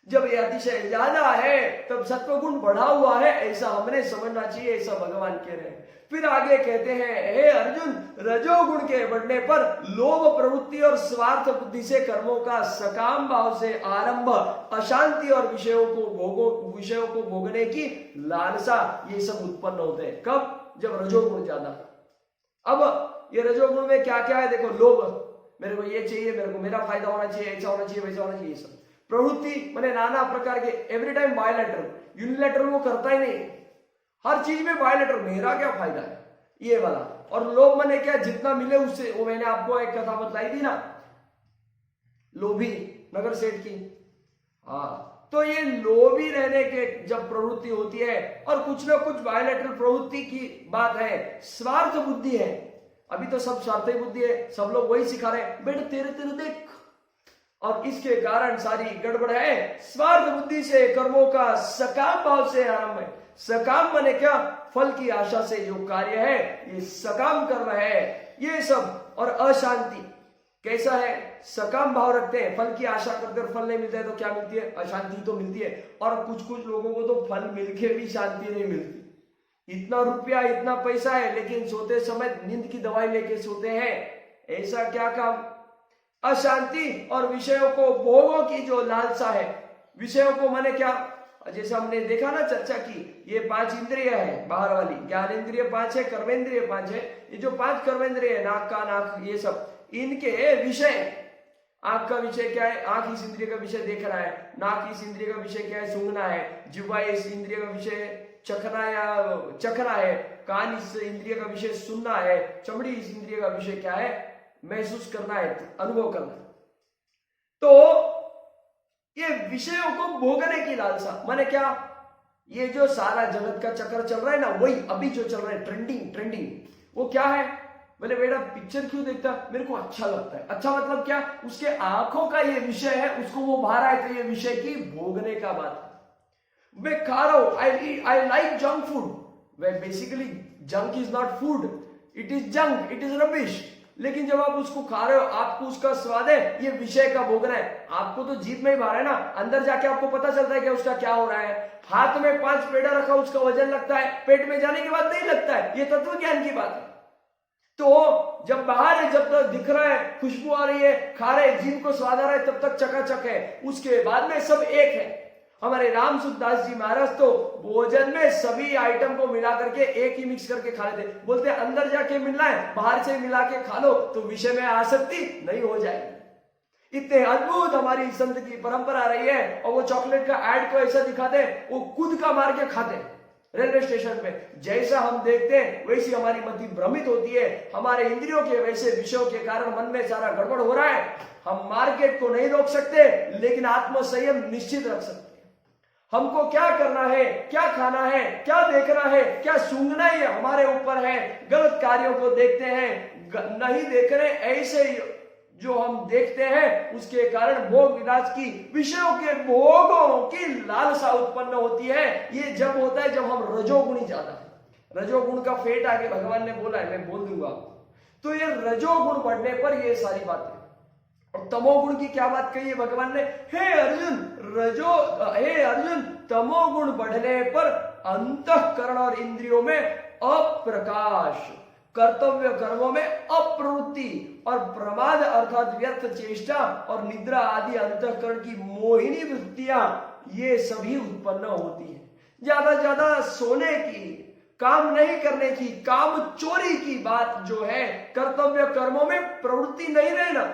जब ये अतिशय ज्यादा है तब सत्वगुण बढ़ा हुआ है, ऐसा हमने समझना चाहिए, ऐसा भगवान कह रहे हैं। फिर आगे कहते हैं, हे अर्जुन, रजोगुण के बढ़ने पर लोभ प्रवृत्ति और स्वार्थ बुद्धि से कर्मों का सकाम भाव से आरंभ, अशांति और विषयों को भोगने की लालसा, ये सब उत्पन्न होते हैं। कब? जब रजोगुण ज्यादा। अब ये रजोगुण में क्या क्या है देखो, लोभ, मेरे को ये चाहिए, मेरे को मेरा फायदा होना चाहिए, ऐसा होना चाहिए, वैसा होना चाहिए, सब। प्रवृत्ति मैंने नाना प्रकार के, एवरी टाइम बायलैटरल, यूनिलैटरल वो करता ही नहीं, हर चीज में बायलैटरल, मेरा क्या फायदा है, ये वाला। और लोभ मैंने क्या, जितना मिले उससे, वो मैंने आपको एक कथा बतलाई थी ना, लोभी नगर सेठ की। हाँ, तो ये लोभी रहने के जब प्रवृत्ति होती है और कुछ ना कुछ बायलैटरल प्रवृत्ति की बात है, स्वार्थ बुद्धि है, अभी तो सब स्वार्थी बुद्धि है, सब लोग वही सिखा रहे हैं, बेटा तेरे तेरे देख, और इसके कारण सारी गड़बड़ है। स्वार्थ बुद्धि से कर्मों का सकाम भाव से आरंभ है। सकाम माने क्या? फल की आशा से जो कार्य है, ये सकाम कर्म है, ये सब। और अशांति कैसा है? सकाम भाव रखते हैं, फल की आशा करते फल नहीं मिलता है तो क्या मिलती है? अशांति तो मिलती है। और कुछ कुछ लोगों को तो फल मिलके भी शांति नहीं मिलती। इतना रुपया, इतना पैसा है, लेकिन सोते समय नींद की दवाई लेके सोते हैं, ऐसा क्या काम? अशांति और विषयों को, भोगों की जो लालसा है, विषयों को माने क्या? जैसे हमने देखा ना, चर्चा की, ये 5 इंद्रिय है बाहर वाली, ज्ञान इंद्रिय 5 है, कर्मेंद्रिय 5 है। ये जो 5 कर्मेंद्रिय है, नाक का नाक, ये सब, इनके विषय, आंख का विषय क्या है? आंख इस इंद्रिय का विषय देख रहा है। नाक इस इंद्रिय का विषय क्या है? सूंघना है। जिह्वा इस इंद्रिय का विषय चखना या चखना है। कान इस इंद्रिय का विषय सुनना है। चमड़ी इस इंद्रिय का विषय क्या है? महसूस करना है, अनुभव करना है। तो ये विषयों को भोगने की लालसा माने क्या? ये जो सारा जगत का चक्कर चल रहा है ना, वही अभी जो चल रहा है, ट्रेंडिंग, वो क्या है? बोले बेटा पिक्चर क्यों देखता? मेरे को अच्छा लगता है। अच्छा मतलब क्या? उसके आंखों का ये विषय है, उसको वो भा रहा है, तो ये विषय की भोगने का बात है। मैं खा रहा हूं, I like junk food, well basically junk is not food, it is junk, it is rubbish. लेकिन जब आप उसको खा रहे हो, आपको उसका स्वाद है, ये विषय का भोगना है। आपको तो जीभ में ही भा रहा है ना, अंदर जाके आपको पता चलता है कि उसका क्या हो रहा है। हाथ में 5 पेड़ा रखा, उसका वजन लगता है, पेट में जाने के बाद नहीं लगता है, ये तत्व ज्ञान की बात है। तो जब बाहर है, जब तक दिख रहा है, खुशबू आ रही है, खा रहे, जीभ को स्वाद आ रहा है, तब तक चकाचक है। उसके बाद में सब एक है। हमारे राम सुखदास जी महाराज तो भोजन में सभी आइटम को मिला करके एक ही मिक्स करके खा लेते। बोलते अंदर जाके मिलना है, बाहर से मिला के खा लो तो विषय में आसक्ति नहीं हो जाएगी। इतने अद्भुत हमारी संत की परंपरा रही है। और वो चॉकलेट का ऐड को ऐसा दिखाते, वो खुद का मार के खाते रेलवे स्टेशन पे। जैसा हम देखते हैं वैसी हमारी मति भ्रमित होती है। हमारे इंद्रियों के वैसे विषयों के कारण मन में सारा गड़बड़ हो रहा है। हम मार्केट को नहीं रोक सकते, लेकिन आत्म संयम निश्चित रख सकते। हमको क्या करना है, क्या खाना है, क्या देखना है, क्या सूंघना है, हमारे ऊपर है। गलत कार्यों को देखते हैं, नहीं देख रहे, ऐसे जो हम देखते हैं उसके कारण भोग विलास की, विषयों के भोगों की लालसा उत्पन्न होती है। ये जब होता है जब हम रजोगुणी ज्यादा है। रजोगुण का फेट आगे भगवान ने बोला है, मैं बोल दूंगा आपको। तो ये रजोगुण बढ़ने पर ये सारी बातें। और तमोगुण की क्या बात कही है भगवान ने? हे अर्जुन, तमोगुण बढ़ने पर अंतःकरण और इंद्रियों में अप्रकाश, कर्तव्य कर्मों में अप्रवृत्ति और प्रमाद अर्थात व्यर्थ चेष्टा और निद्रा आदि अंतःकरण की मोहिनी वृत्तियां, ये सभी उत्पन्न होती है। ज्यादा सोने की, काम नहीं करने की, काम चोरी की बात जो है, कर्तव्य कर्मों में प्रवृत्ति नहीं रहना,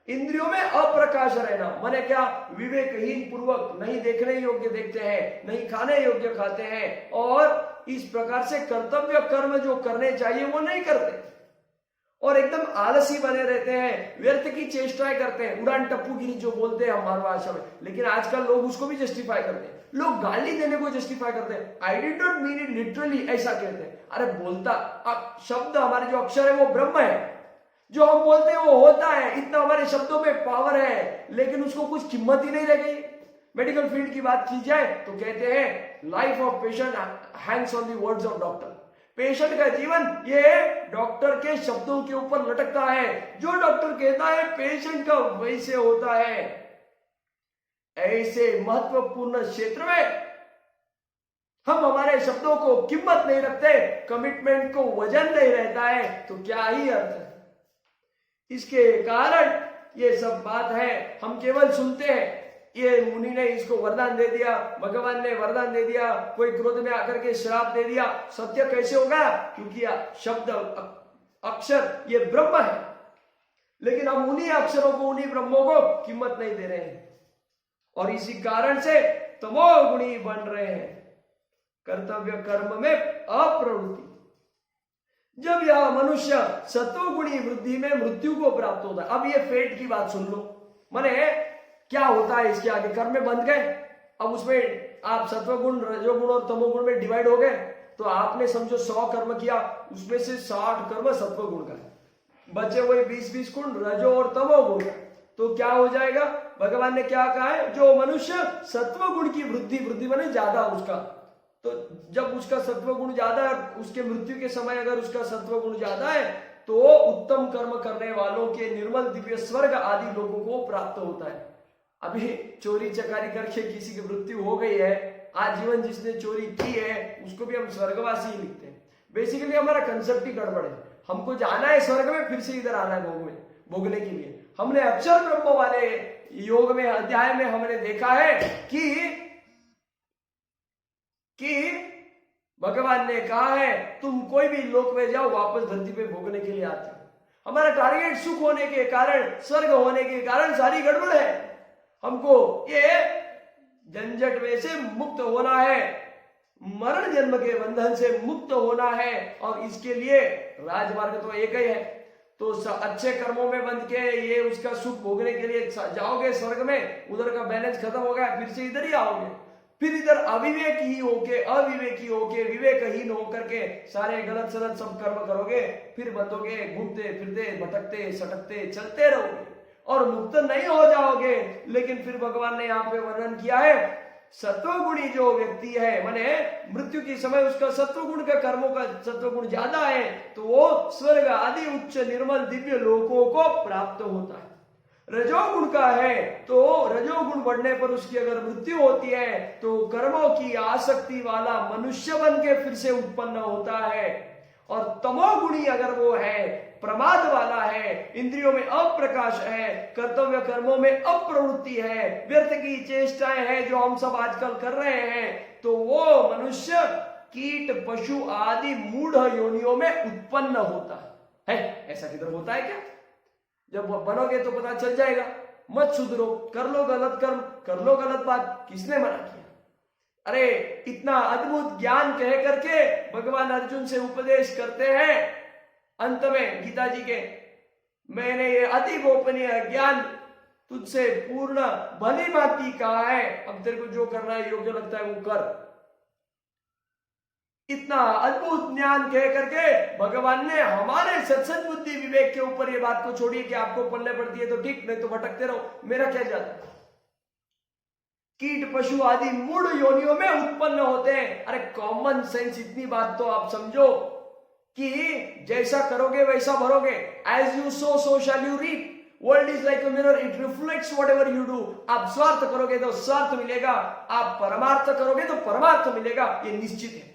इंद्रियों में अप्रकाश रहना, माने क्या? विवेकहीन पूर्वक नहीं देखने योग्य देखते हैं, नहीं खाने योग्य खाते हैं, और इस प्रकार से कर्तव्य कर्म जो करने चाहिए वो नहीं करते, और एकदम आलसी बने रहते हैं, व्यर्थ की चेष्टाएं करते हैं, उड़ान टप्पूगिरी जो बोलते हैं हमारे भाषा में। लेकिन आजकल लोग उसको भी जस्टिफाई करते हैं, लोग गाली देने को जस्टिफाई करते हैं। I did not mean it literally, ऐसा कहते हैं। अरे बोलता, अब शब्द हमारे जो अक्षर है वो ब्रह्म है। जो हम बोलते हैं वो होता है, इतना हमारे शब्दों में पावर है, लेकिन उसको कुछ कीमत ही नहीं रह गई। मेडिकल फील्ड की बात की जाए तो कहते हैं life of patient Hanks on the words of doctor. Patient का जीवन ये डॉक्टर के शब्दों के ऊपर लटकता है। जो डॉक्टर कहता है पेशेंट का वैसे होता है। ऐसे महत्वपूर्ण क्षेत्र में हम हमारे शब्दों को कीमत नहीं रखते, कमिटमेंट को वजन नहीं रहता है, तो क्या ही अर्थ है। इसके कारण ये सब बात है, हम केवल सुनते हैं। ये मुनि ने इसको वरदान दे दिया, भगवान ने वरदान दे दिया, कोई क्रोध में आकर के श्राप दे दिया, सत्य कैसे होगा? क्योंकि शब्द अक्षर ये ब्रह्म है, लेकिन हम उन्हीं अक्षरों को, उन्हीं ब्रह्मों को कीमत नहीं दे रहे हैं, और इसी कारण से तमोगुणी बन रहे हैं, कर्तव्य कर्म में अप्रवृत्ति। जब यह मनुष्य सत्वगुणी वृद्धि में मृत्यु को प्राप्त होता है। अब ये फेट की बात सुन लो, माने क्या होता है इसके आगे? कर्म में बंध गए, अब उसमें आप सत्वगुण, रजोगुण और तमोगुण में डिवाइड हो गए, तो आपने समझो 100 कर्म किया, उसमें से 60 कर्म सत्वगुण का है, बचे वही 20-20 गुण रजो और तमोगुण का। तो क्या हो जाएगा? भगवान ने क्या कहा है? जो मनुष्य सत्वगुण की वृद्धि माने ज्यादा उसका, तो जब उसका सत्वगुण ज्यादा है, उसके मृत्यु के समय अगर उसका सत्वगुण ज्यादा है, तो उत्तम कर्म करने वालों के निर्मल दिव्य स्वर्ग आदि लोगों को प्राप्त होता है। अभी चोरी चकारी करके किसी की मृत्यु हो गई है, आजीवन जिसने चोरी की है उसको भी हम स्वर्गवासी ही लिखते हैं। बेसिकली हमारा कंसेप्ट ही गड़बड़ है। हमको जाना है स्वर्ग में, फिर से इधर आना है भोगने के लिए। हमने अक्षर ब्रह्म वाले योग में अध्याय में हमने देखा है कि भगवान ने कहा है तुम कोई भी लोक में जाओ, वापस धरती पे भोगने के लिए आते हो। हमारा टारगेट सुख होने के कारण, स्वर्ग होने के कारण सारी गड़बड़ है। हमको ये झंझट में से मुक्त होना है, मरण जन्म के बंधन से मुक्त होना है, और इसके लिए राजमार्ग तो एक ही है। तो अच्छे कर्मों में बंध के ये उसका सुख भोगने के लिए जाओगे स्वर्ग में, उधर का बैलेंस खत्म हो गया, फिर से इधर ही आओगे, फिर इधर अविवेकी होके, अविवेकी होके, विवेकहीन होकर के सारे गलत सलत सब कर्म करोगे, फिर बंधोगे, घूमते फिरते भटकते सटकते चलते रहोगे और मुक्त नहीं हो जाओगे। लेकिन फिर भगवान ने यहाँ पे वर्णन किया है, सत्वगुणी जो व्यक्ति है, माने मृत्यु के समय उसका सत्वगुण का कर्मों का सत्वगुण ज्यादा है, तो वो स्वर्ग आदि उच्च निर्मल दिव्य लोकों को प्राप्त होता है। रजोगुण का है तो रजोगुण बढ़ने पर उसकी अगर मृत्यु होती है तो कर्मों की आसक्ति वाला मनुष्य बन के फिर से उत्पन्न होता है। और तमोगुणी अगर वो है, प्रमाद वाला है, इंद्रियों में अप्रकाश है, कर्तव्य कर्मों में अप्रवृत्ति है, व्यर्थ की चेष्टाएं हैं जो हम सब आजकल कर रहे हैं, तो वो मनुष्य कीट पशु आदि मूढ़ योनियों में उत्पन्न होता है। ऐसा किधर होता है क्या? जब बनोगे तो पता चल जाएगा। मत सुधरो, कर लो गलत कर्म, कर लो गलत बात, किसने मना किया? अरे इतना अद्भुत ज्ञान कह करके भगवान अर्जुन से उपदेश करते हैं अंत में गीता जी के, मैंने ये अति गोपनीय ज्ञान तुझसे पूर्ण भली भांति कहा है, अब तेरे को जो करना है योग्य लगता है वो कर। इतना अद्भुत ज्ञान कह करके भगवान ने हमारे सत्संग बुद्धि विवेक के ऊपर ये बात को छोड़ी कि आपको पढ़ने पड़ती है तो ठीक, नहीं तो भटकते रहो, मेरा क्या जाता है। कीट पशु आदि मूढ़ योनियों में उत्पन्न होते हैं। अरे कॉमन सेंस इतनी बात तो आप समझो कि जैसा करोगे वैसा भरोगे। As you sow so shall you reap. World is like a mirror, it reflects whatever you do. आप स्वार्थ करोगे तो स्वार्थ मिलेगा, आप परमार्थ करोगे तो परमार्थ मिलेगा, ये निश्चित है।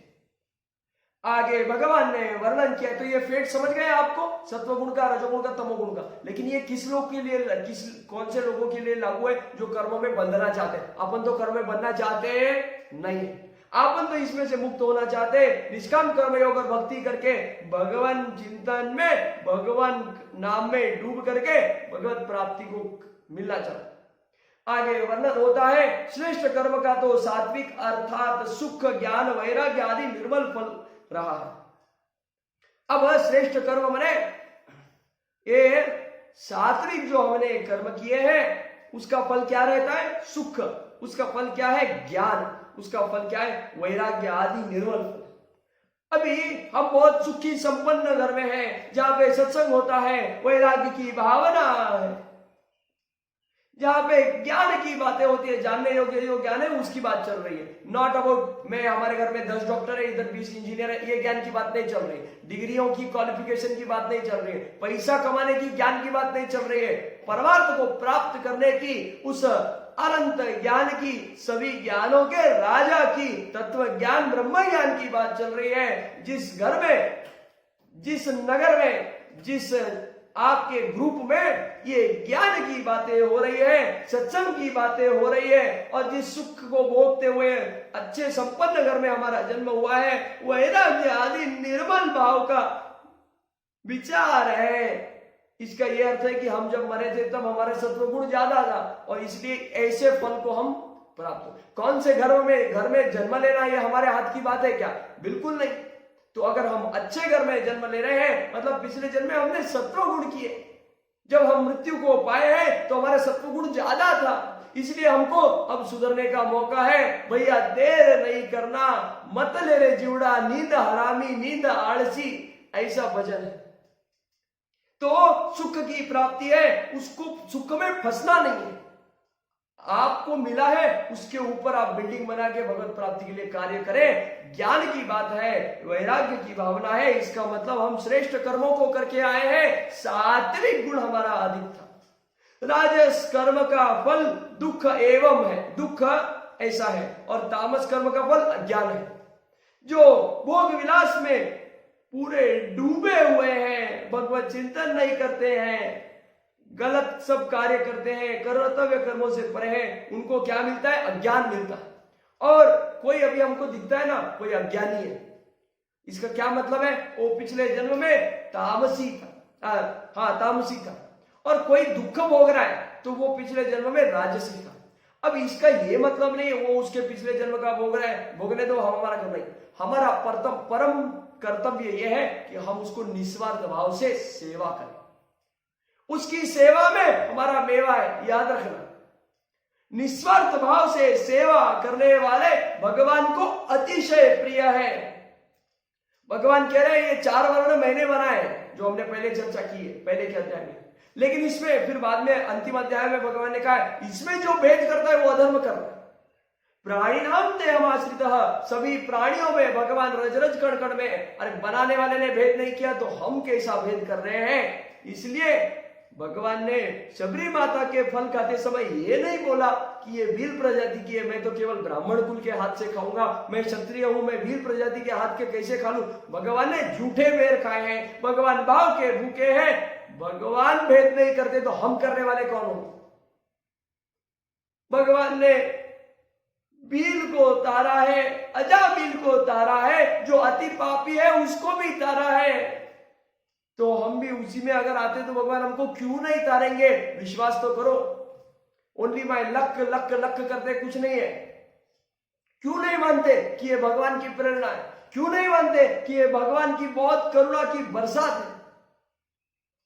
आगे भगवान ने वर्णन किया, तो ये फेट समझ गए आपको, सत्वगुण का, रजोगुण का, तमोगुण का। लेकिन ये किस लोग के लिए, कौन से लोगों के लिए लागू है? जो कर्मों में बंधना चाहते हैं। अपन तो कर्म में बंधना चाहते नहीं, अपन तो इसमें से मुक्त होना चाहते हैं। निष्काम कर्म योग और भक्ति करके भगवान चिंतन में, भगवान नाम में डूब करके भगवत प्राप्ति को मिलना चाहते। आगे वर्णन होता है, श्रेष्ठ कर्म का तो सात्विक अर्थात सुख, ज्ञान, वैराग्य आदि निर्मल फल रहा है। अब श्रेष्ठ कर्म माने ये सात्विक जो हमने कर्म किए हैं उसका फल क्या रहता है? सुख। उसका फल क्या है? ज्ञान। उसका फल क्या है? वैराग्य आदि निर्मल फल। अभी हम बहुत सुखी संपन्न घर में हैं, जहां पे सत्संग होता है, वैराग्य की भावना है, जहां पे ज्ञान की बातें होती है, जानने योग्य जो ज्ञान है उसकी बात चल रही है। नॉट अबाउट मैं हमारे घर में 10 डॉक्टर है, इधर 20 इंजीनियर है, ये ज्ञान की बात नहीं चल रही। डिग्रियों की क्वालिफिकेशन की बात नहीं चल रही है, पैसा कमाने की ज्ञान की बात नहीं चल रही है। परमार्थ को प्राप्त करने की, उस अनंत ज्ञान की, सभी ज्ञानों के राजा की, तत्व ज्ञान ब्रह्म ज्ञान की बात चल रही है। जिस घर में, जिस नगर में, जिस आपके ग्रुप में ये ज्ञान की बातें हो रही है, सत्संग की बातें हो रही है, और जिस सुख को भोगते हुए अच्छे संपन्न घर में हमारा जन्म हुआ है, वैराग्य आदि निर्मल भाव का विचार है। इसका यह अर्थ है कि हम जब मरे थे तब हमारे सत्व गुण ज्यादा था, और इसलिए ऐसे फल को हम प्राप्त हो। कौन से घर में जन्म लेना ये हमारे हाथ की बात है क्या? बिल्कुल नहीं। तो अगर हम अच्छे घर में जन्म ले रहे हैं, मतलब पिछले जन्म में हमने सत्व गुण किए, जब हम मृत्यु को पाए हैं तो हमारा सत्व गुण ज्यादा था, इसलिए हमको अब सुधरने का मौका है। भैया देर नहीं करना, मत ले रे जीवड़ा, नींद हरामी नींद आलसी, ऐसा भजन है। तो सुख की प्राप्ति है, उसको सुख में फंसना नहीं है। आपको मिला है, उसके ऊपर आप बिल्डिंग बना के भगवत प्राप्ति के लिए कार्य करें। ज्ञान की बात है, वैराग्य की भावना है, इसका मतलब हम श्रेष्ठ कर्मों को करके आए हैं। सात्विक गुण हमारा अधिक था। राजस कर्म का फल दुख एवं है, दुख ऐसा है, और तामस कर्म का फल अज्ञान है। जो भोग विलास में पूरे डूबे हुए हैं, भगवत चिंतन नहीं करते हैं, गलत सब कार्य करते हैं, कर्तव्य कर्मों से परे हैं, उनको क्या मिलता है? अज्ञान मिलता है। और कोई अभी हमको दिखता है ना, कोई अज्ञानी है, इसका क्या मतलब है? वो पिछले जन्म में तामसी था, तामसी था, और कोई दुख भोग रहा है तो वो पिछले जन्म में राजसी था। अब इसका ये मतलब नहीं वो उसके पिछले जन्म का भोग रहा है, भोगने दो, हम हमारा कर रहे। हमारा परम कर्तव्य यह है कि हम उसको निस्वार्थ भाव से सेवा करें। उसकी सेवा में हमारा मेवा है, याद रखना। निस्वार्थ भाव से सेवा करने वाले भगवान को अतिशय प्रिय है। भगवान कह रहे हैं ये 4 वर्ण मैंने बनाए, जो हमने पहले चर्चा की है पहले के अध्याय में। लेकिन इसमें फिर बाद में अंतिम अध्याय में भगवान ने कहा इसमें जो भेद करता है वो अधर्म कर रहा है। प्राणी नाम देहमाश्रितः, सभी प्राणियों में भगवान रज रज कण कण में, अरे बनाने वाले ने भेद नहीं किया तो हम कैसा भेद कर रहे हैं? इसलिए भगवान ने शबरी माता के फल खाते समय ये नहीं बोला कि ये भील प्रजाति की है, मैं तो केवल ब्राह्मण कुल के हाथ से खाऊंगा, मैं क्षत्रिय हूं, मैं भील प्रजाति के हाथ के कैसे खा लूं। भगवान ने झूठे बेर खाए हैं, भगवान भाव के भूखे हैं। भगवान भेद नहीं करते तो हम करने वाले कौन होंगे? भगवान ने भील को तारा है, अजा भील को तारा है, जो अति पापी है उसको भी तारा है। तो हम भी उसी में अगर आते तो भगवान हमको क्यों नहीं तारेंगे? विश्वास तो करो। Only by luck luck luck करते कुछ नहीं है। क्यों नहीं मानते कि ये भगवान की प्रेरणा है? क्यों नहीं मानते कि ये भगवान की बहुत करुणा की बरसात है?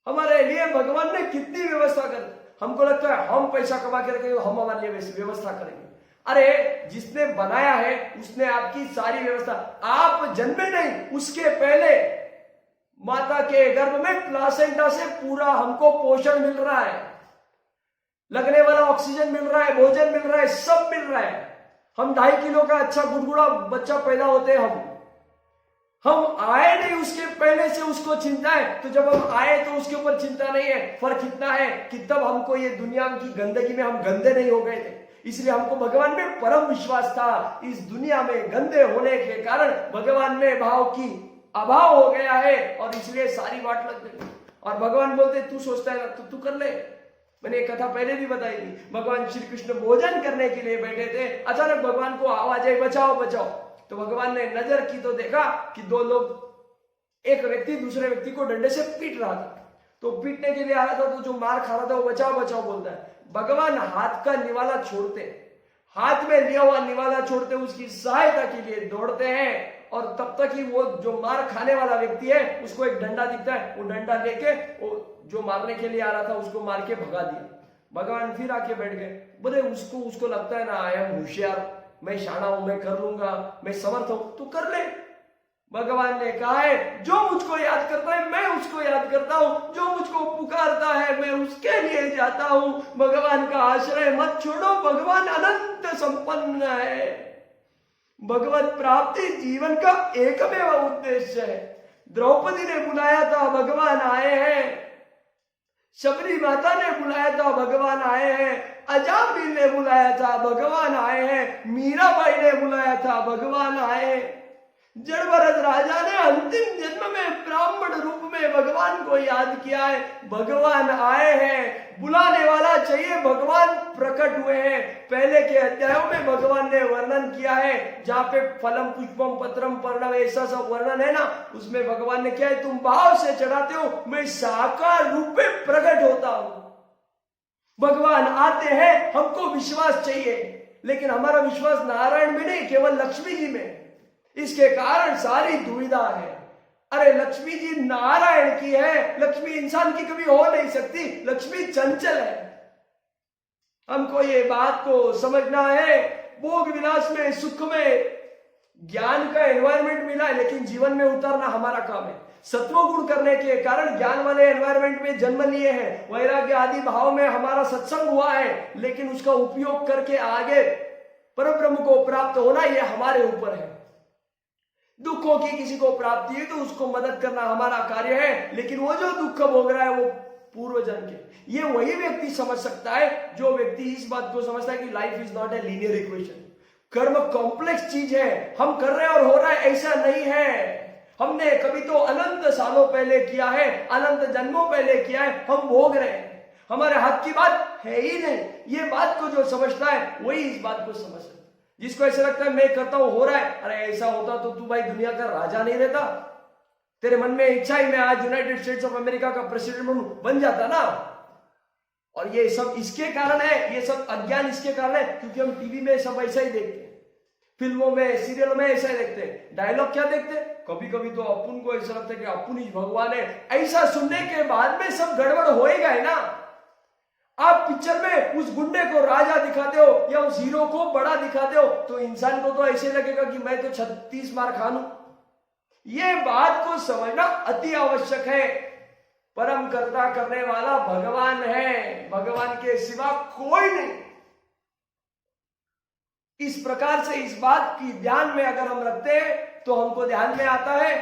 हमारे लिए भगवान ने कितनी व्यवस्था कर, हमको लगता है हम पैसा कमा के रखेंगे, हम हमारे लिए व्यवस्था करेंगे। अरे जिसने बनाया है उसने आपकी सारी व्यवस्था, आप जन्मे नहीं उसके पहले माता के गर्भ में प्लासेंटा से पूरा हमको पोषण मिल रहा है, लगने वाला ऑक्सीजन मिल रहा है, भोजन मिल रहा है, सब मिल रहा है। हम 2.5 किलो का अच्छा गुड़गुड़ा बच्चा पैदा होते हैं, हम आए नहीं उसके पहले से उसको चिंता है, तो जब हम आए तो उसके ऊपर चिंता नहीं है। फर्क इतना है कि तब हमको ये दुनिया की गंदगी में हम गंदे नहीं हो गए थे, इसलिए हमको भगवान में परम विश्वास था। इस दुनिया में गंदे होने के कारण भगवान में भाव की अभाव हो गया है, और इसलिए सारी बात लग गई। और भगवान बोलते तू सोचता है तो तू कर ले। मैंने एक कथा पहले भी बताई थी, भगवान श्री कृष्ण भोजन करने के लिए बैठे थे, अचानक भगवान को आवाज आई बचाओ बचाओ। तो भगवान ने नजर की तो देखा कि 2 लोग, एक व्यक्ति दूसरे व्यक्ति को डंडे से पीट रहा था। तो पीटने के लिए आ रहा था, तो जो मार खा रहा था वो बचाओ बचाओ बोलता है। भगवान हाथ का निवाला छोड़ते, हाथ में लिया हुआ निवाला छोड़ते, उसकी सहायता के लिए दौड़ते हैं, और तब तक ही वो जो मार खाने वाला व्यक्ति है उसको एक डंडा दिखता है, वो डंडा लेके वो जो मारने के लिए आ रहा था उसको मार के भगा दिया। भगवान फिर आके बैठ गए। बोले उसको लगता है ना आई एम होशियार, मैं शाना हूं, मैं कर लूंगा, मैं समर्थ हूं, तो कर ले। भगवान ने कहा है जो मुझको याद करता है मैं उसको याद करता हूं, जो मुझको पुकारता है मैं उसके लिए जाता हूं। भगवान का आश्रय मत छोड़ो, भगवान अनंत संपन्न है। भगवत प्राप्ति जीवन का एकमेव उद्देश्य है। द्रौपदी ने बुलाया था, भगवान आए हैं। शबरी माता ने बुलाया था, भगवान आए हैं। अजामिल ने बुलाया था, भगवान आए हैं। मीराबाई ने बुलाया था, भगवान आए हैं। जड़भरत राजा ने अंतिम जन्म में ब्राह्मण रूप में भगवान को याद किया है, भगवान आए हैं। बुलाने वाला चाहिए, भगवान प्रकट हुए हैं। पहले के अध्यायों में भगवान ने वर्णन किया है, जहां पे फलम पुष्पम पत्रम पर्णम ऐसा सब वर्णन है ना, उसमें भगवान ने क्या है, तुम भाव से चढ़ाते हो, मैं साकार रूप में प्रकट होता हूं। भगवान आते हैं, हमको विश्वास चाहिए, लेकिन हमारा विश्वास नारायण में नहीं, केवल लक्ष्मी जी में। इसके कारण सारी दुविधा है। अरे लक्ष्मी जी नारायण की है, लक्ष्मी इंसान की कभी हो नहीं सकती, लक्ष्मी चंचल है। हमको ये बात को समझना है। भोग विलास में, सुख में ज्ञान का एनवायरमेंट मिला है, लेकिन जीवन में उतारना हमारा काम है। सत्व गुण करने के कारण ज्ञान वाले एनवायरमेंट में जन्म लिए हैं, वैराग्य आदि भाव में हमारा सत्संग हुआ है, लेकिन उसका उपयोग करके आगे परब्रह्म को प्राप्त होना यह हमारे ऊपर है। दुखों की किसी को प्राप्ति है तो उसको मदद करना हमारा कार्य है, लेकिन वो जो दुख भोग रहा है वो पूर्व जन्म के। ये वही व्यक्ति समझ सकता है जो व्यक्ति इस बात को समझता है कि life is not a linear equation. कर्म कॉम्प्लेक्स चीज है, हम कर रहे हैं और हो रहा है ऐसा नहीं है। हमने कभी तो अनंत सालों पहले किया है, अनंत जन्मों पहले किया है, हम भोग रहे हैं, हमारे हाथ की बात है ही नहीं। ये बात को जो समझता है वही इस बात को समझ सकता है। जिसको ऐसा लगता है मैं करता हूं हो रहा है, अरे ऐसा होता तो तू भाई दुनिया का राजा नहीं रहता, तेरे मन में इच्छा ही मैं आज यूनाइटेड स्टेट्स ऑफ अमेरिका का प्रेसिडेंट बन जाता ना। और ये सब इसके कारण है, ये सब अज्ञान इसके कारण है क्योंकि हम टीवी में सब ऐसा ही देखते हैं, फिल्मों में सीरियल में ऐसा ही देखते हैं। डायलॉग क्या देखते हैं, कभी कभी तो अपुन को ऐसा लगता है कि अपुन ही भगवान है। ऐसा सुनने के बाद में सब गड़बड़ होएगा है ना। आप पिक्चर में उस गुंडे को राजा दिखाते हो या उस हीरो को बड़ा दिखाते हो तो इंसान को तो ऐसे लगेगा कि मैं तो 36 मार खा लूं। ये बात को समझना अति आवश्यक है। परम कर्ता करने वाला भगवान है, भगवान के सिवा कोई नहीं। इस प्रकार से इस बात की ध्यान में अगर हम रखते हैं तो हमको ध्यान में आता है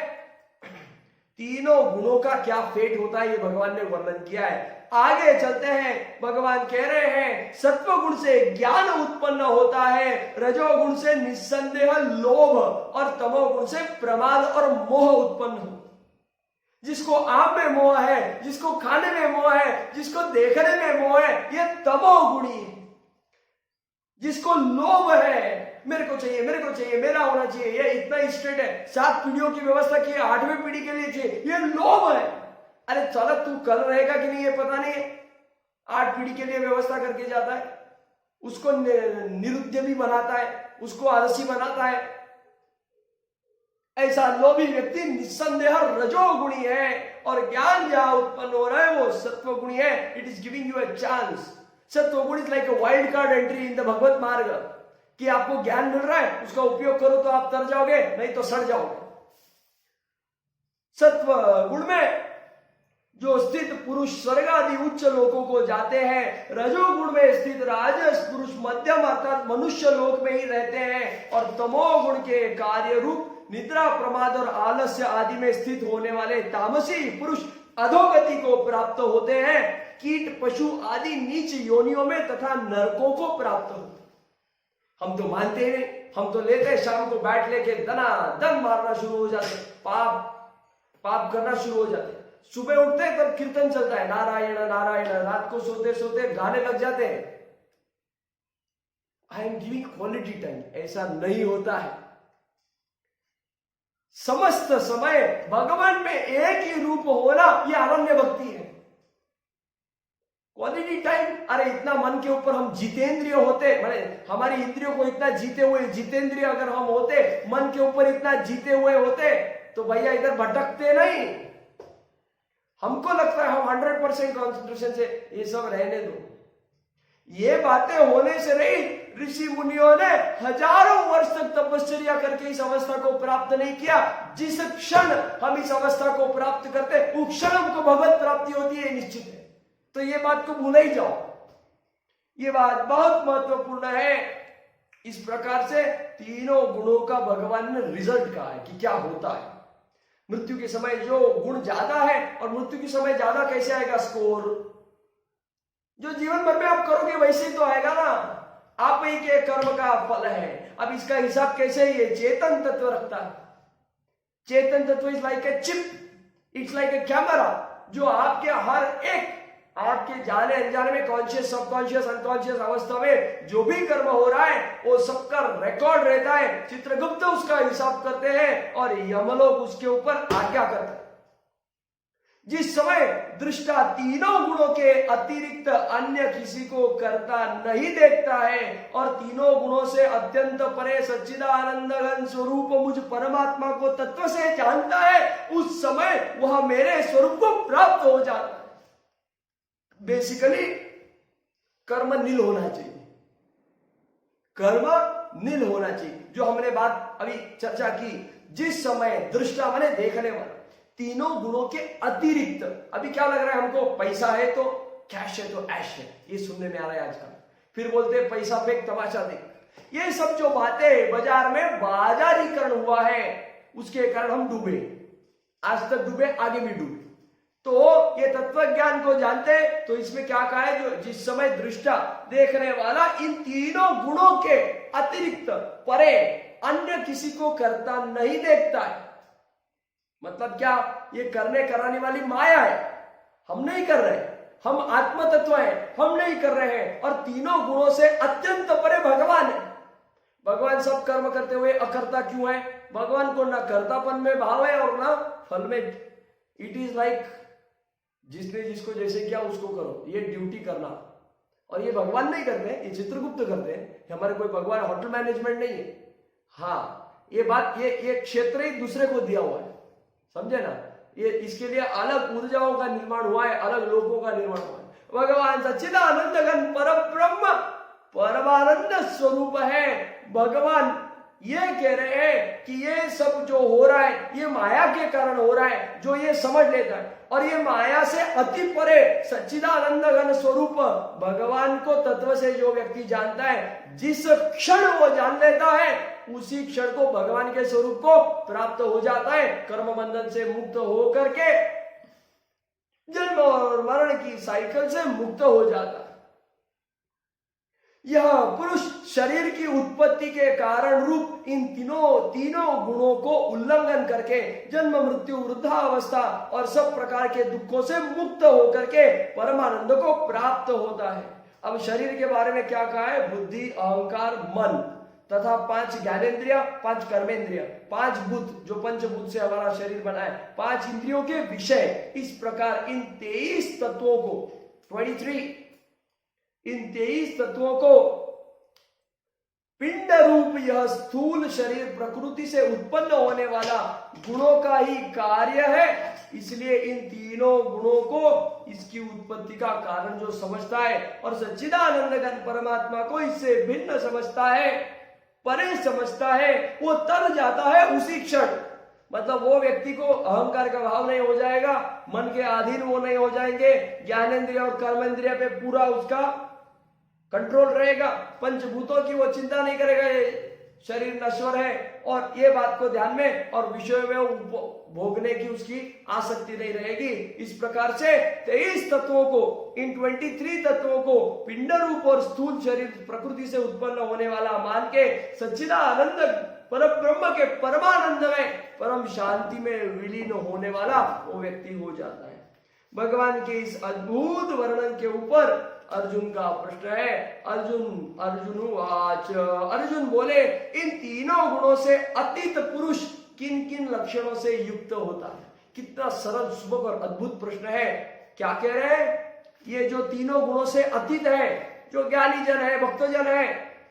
तीनों गुणों का क्या फेट होता है, ये भगवान ने वर्णन किया है। आगे चलते हैं, भगवान कह रहे हैं सत्व गुण से ज्ञान उत्पन्न होता है, रजोगुण से निस्संदेह लोभ और तमोगुण से प्रमाद और मोह उत्पन्न हो। जिसको आम में मोह है, जिसको खाने में मोह है, जिसको देखने में मोह है, ये तमोगुणी है। जिसको लोभ है, मेरे को चाहिए, मेरे को चाहिए, मेरा होना चाहिए, ये इतना स्ट्रेट है, 7 पीढ़ियों की व्यवस्था की है, 8वीं पीढ़ी के लिए चाहिए, ये लोभ है। अरे चलो तू कल रहेगा कि नहीं ये पता नहीं है, 8 पीढ़ी के लिए व्यवस्था करके जाता है, उसको निरुद्यमी बनाता है, उसको आलसी बनाता है। ऐसा लोभी व्यक्ति निस्संदेह रजोगुणी है और ज्ञान जहां उत्पन्न हो रहा है वो सत्वगुणी है। It is giving you a chance. सत्वगुण is like a wild card entry in the भगवत मार्ग, कि आपको ज्ञान मिल रहा है, उसका उपयोग करो तो आप तर जाओगे, नहीं तो सड़ जाओगे। सत्व गुण में जो स्थित पुरुष स्वर्ग आदि उच्च लोकों को जाते हैं, रजोगुण में स्थित राजस पुरुष मध्यम अर्थात मनुष्य लोक में ही रहते हैं, और तमोगुण के कार्य रूप निद्रा प्रमाद और आलस्य आदि में स्थित होने वाले तामसी पुरुष अधोगति को प्राप्त होते हैं, कीट पशु आदि नीच योनियों में तथा नरकों को प्राप्त होते। हम तो मानते ही नहीं, हम तो लेते शाम को बैठ लेके दना दन मारना शुरू हो जाते, पाप करना शुरू हो जाते। सुबह उठते तब कीर्तन चलता है नारायण नारायण, रात को सोते सोते गाने लग जाते हैं। I am giving quality time, ऐसा नहीं होता है। समस्त समय भगवान में एक ही रूप होना यह अनन्य भक्ति है। क्वालिटी टाइम, अरे इतना मन के ऊपर हम जितेंद्रिय होते, माने हमारी इंद्रियों को इतना जीते हुए जितेंद्रिय अगर हम होते, मन के ऊपर इतना जीते हुए होते तो भैया इधर भटकते नहीं। हमको लगता है हम 100% कॉन्सेंट्रेशन से ये सब रहने दो, ये बातें होने से नहीं, ऋषि मुनियों ने हजारों वर्ष तक तपश्चर्या करके इस अवस्था को प्राप्त नहीं किया। जिस क्षण हम इस अवस्था को प्राप्त करते उस क्षण हमको भगवत प्राप्ति होती है, निश्चित है। तो ये बात को भूल ही जाओ, ये बात बहुत महत्वपूर्ण है। इस प्रकार से तीनों गुणों का भगवान ने रिजल्ट कहा है कि क्या होता है। मृत्यु के समय जो गुण ज्यादा है और मृत्यु के समय ज्यादा कैसे आएगा स्कोर, जो जीवन भर में आप करोगे वैसे ही तो आएगा ना, आप ही के कर्म का फल है। अब इसका हिसाब कैसे, ये चेतन तत्व रखता है। चेतन तत्व is like a chip, it's like a camera, जो आपके हर एक आपके जाने अनजाने में, कॉन्शियस सबकॉन्शियस अनकॉन्शियस अवस्था में जो भी कर्म हो रहा है वो सबका रिकॉर्ड रहता है। चित्रगुप्त उसका हिसाब करते हैं और यमलोक उसके ऊपर आज्ञा करते हैं। जिस समय दृष्टा तीनों गुणों के अतिरिक्त अन्य किसी को करता नहीं देखता है और तीनों गुणों से अत्यंत परे सच्चिदानंद घन स्वरूप मुझ परमात्मा को तत्व से जानता है, उस समय वह मेरे स्वरूप को प्राप्त हो जाता है। बेसिकली कर्म नील होना चाहिए, कर्म नील होना चाहिए। जो हमने बात अभी चर्चा की, जिस समय दृष्टा माने देखने वाला, तीनों गुणों के अतिरिक्त, अभी क्या लग रहा है हमको, पैसा है तो कैश है तो ऐश है, ये सुनने में आ रहा है आजकल। फिर बोलते हैं पैसा फेंक तमाशा देख। ये सब जो बातें बाजार में बाजारीकरण हुआ है, उसके कारण हम डूबे, आज तक डूबे, आगे भी डूबे। तो ये तत्व ज्ञान को जानते, तो इसमें क्या कहा है, जो जिस समय दृष्टा देखने वाला इन तीनों गुणों के अतिरिक्त परे अन्य किसी को करता नहीं देखता है। मतलब क्या, ये करने कराने वाली माया है, हम नहीं कर रहे, हम आत्म तत्व है, हम नहीं कर रहे हैं। और तीनों गुणों से अत्यंत परे भगवान है। भगवान सब कर्म करते हुए अकर्ता क्यों है? भगवान को ना कर्तापन में भाव है और ना फल में। इट इज लाइक जिसने जिसको जैसे किया उसको करो, ये ड्यूटी करना। और ये भगवान नहीं करते हैं, ये चित्रगुप्त करते हैं। हमारे कोई भगवान होटल मैनेजमेंट नहीं है। हाँ, ये बात, ये क्षेत्र ही दूसरे को दिया हुआ है, समझे ना। ये इसके लिए अलग ऊर्जाओं का निर्माण हुआ है, अलग लोगों का निर्माण हुआ है। भगवान सच्चिदानंद घन परब्रह्म परमानंद स्वरूप है। भगवान ये कह रहे हैं कि ये सब जो हो रहा है ये माया के कारण हो रहा है, जो ये समझ लेता है। और ये माया से अति परे सच्चिदानंद घन स्वरूप भगवान को तत्व से जो व्यक्ति जानता है, जिस क्षण वो जान लेता है उसी क्षण को भगवान के स्वरूप को प्राप्त हो जाता है। कर्म बंधन से मुक्त हो करके जन्म और मरण की साइकिल से मुक्त हो जाता है। यह पुरुष शरीर की उत्पत्ति के कारण रूप इन तीनों गुणों को उल्लंघन करके जन्म मृत्यु वृद्धावस्था और सब प्रकार के दुखों से मुक्त होकर के परमानंद को प्राप्त होता है। अब शरीर के बारे में क्या कहा है? बुद्धि, अहंकार, मन तथा 5 ज्ञानेन्द्रिय, 5 कर्मेंद्रिय, 5 भूत, जो पंचभूत से हमारा शरीर बना है, 5 इंद्रियों के विषय। इस प्रकार इन 23 तत्वों को 23 इन 23 तत्वों को पिंड रूप यह स्थूल शरीर प्रकृति से उत्पन्न होने वाला गुणों का ही कार्य है। इसलिए इन तीनों गुणों को इसकी उत्पत्ति का कारण जो समझता है और सच्चिदानंद घन परमात्मा को इससे भिन्न समझता है, परे समझता है, वो तर जाता है उसी क्षण। मतलब वो व्यक्ति को अहंकार का भाव नहीं हो जाएगा, मन के अधीन वो नहीं हो जाएंगे, ज्ञानेन्द्रिय और कर्मेंद्रिय पे पूरा उसका कंट्रोल रहेगा, पंचभूतों की वो चिंता नहीं करेगा, ये शरीर नश्वर है और ये बात को ध्यान में और विषय में भोगने की उसकी आसक्ति नहीं रहेगी। इस प्रकार से 23 तत्वों को, इन 23 तत्वों को पिंड रूप और स्थूल शरीर प्रकृति से उत्पन्न होने वाला मान के सच्चिदानंद परब्रह्म के परमानंद में परम शांति में विलीन होने वाला वो व्यक्ति हो जाता है। भगवान के इस अद्भुत वर्णन के ऊपर अर्जुन का प्रश्न है। अर्जुन बोले, इन तीनों गुणों से अतीत पुरुष किन किन लक्षणों से युक्त होता है? कितना सरल, सुबह और अद्भुत प्रश्न है। क्या कह रहे हैं? ये जो तीनों गुणों से अतीत है, जो ज्ञानी जन है, भक्तजन है,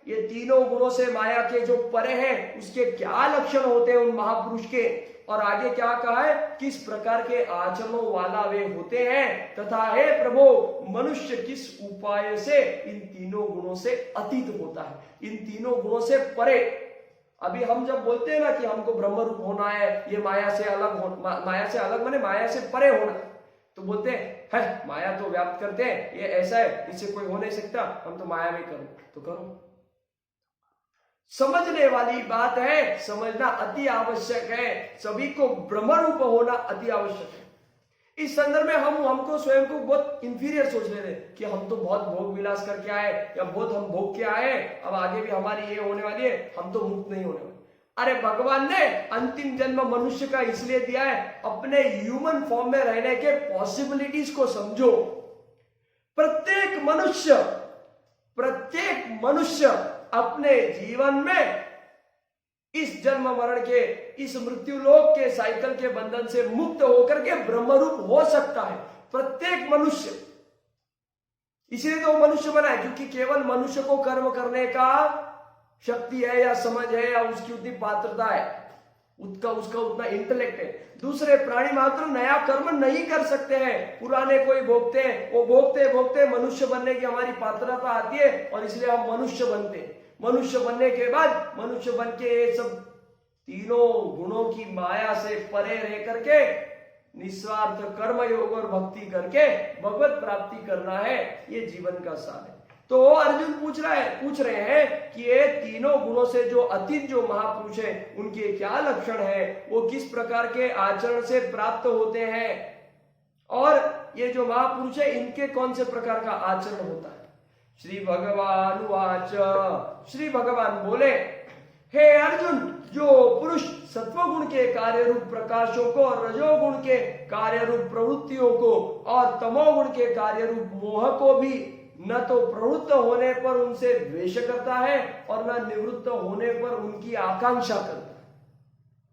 ये तीनों गुणों से माया के जो परे हैं उसके क्या लक्षण होते हैं उन महापुरुष के, और आगे क्या कहा है, किस प्रकार के आचरणों वाला वे होते हैं, तथा हे प्रभु मनुष्य किस उपाय से इन तीनों गुणों से अतीत होता है, इन तीनों गुणों से परे। अभी हम जब बोलते हैं ना कि हमको ब्रह्म रूप होना है, ये माया से अलग माया से अलग माने माया से परे होना, तो बोलते हैं है माया तो व्याप्त करते हैं, ये ऐसा है, इससे कोई हो नहीं सकता, हम तो माया में करो तो करो। समझने वाली बात है, समझना अति आवश्यक है, सभी को ब्रह्म रूप होना अति आवश्यक है। इस संदर्भ में हमको स्वयं को बहुत इंफीरियर सोच ले रहे कि हम तो बहुत भोग विलास करके आए, या बहुत हम भोग के आए, अब आगे भी हमारी ये होने वाली है, हम तो मुक्त नहीं होने वाले। अरे भगवान ने अंतिम जन्म मनुष्य का इसलिए दिया है, अपने ह्यूमन फॉर्म में रहने के पॉसिबिलिटीज को समझो। प्रत्येक मनुष्य अपने जीवन में इस जन्म मरण के, इस मृत्यु लोक के साइकिल के बंधन से मुक्त होकर के ब्रह्मरूप हो सकता है, प्रत्येक मनुष्य। इसलिए तो मनुष्य बना है, क्योंकि केवल मनुष्य को कर्म करने का शक्ति है या समझ है या उसकी उतनी पात्रता है, उसका उतना इंटेलेक्ट है। दूसरे प्राणी मात्र नया कर्म नहीं कर सकते हैं, पुराने कोई भोगते हैं, वो भोगते भोगते मनुष्य बनने की हमारी पात्रता आती है और इसलिए हम मनुष्य बनते हैं। मनुष्य बनने के बाद मनुष्य बन के ये सब तीनों गुणों की माया से परे रह करके निस्वार्थ कर्म योग और भक्ति करके भगवत प्राप्ति करना है, ये जीवन का सार है। तो अर्जुन पूछ रहे हैं कि ये तीनों गुणों से जो अतीत जो महापुरुष है उनके क्या लक्षण है, वो किस प्रकार के आचरण से प्राप्त होते हैं, और ये जो महापुरुष है इनके कौन से प्रकार का आचरण होता है। श्री भगवान वाच, श्री भगवान बोले, हे अर्जुन, जो पुरुष सत्वगुण के कार्य रूप प्रकाशों को और रजोगुण के कार्य रूप प्रवृत्तियों को और तमोगुण के कार्य रूप मोह को भी न तो प्रवृत्त होने पर उनसे द्वेष करता है और न निवृत्त होने पर उनकी आकांक्षा करता है।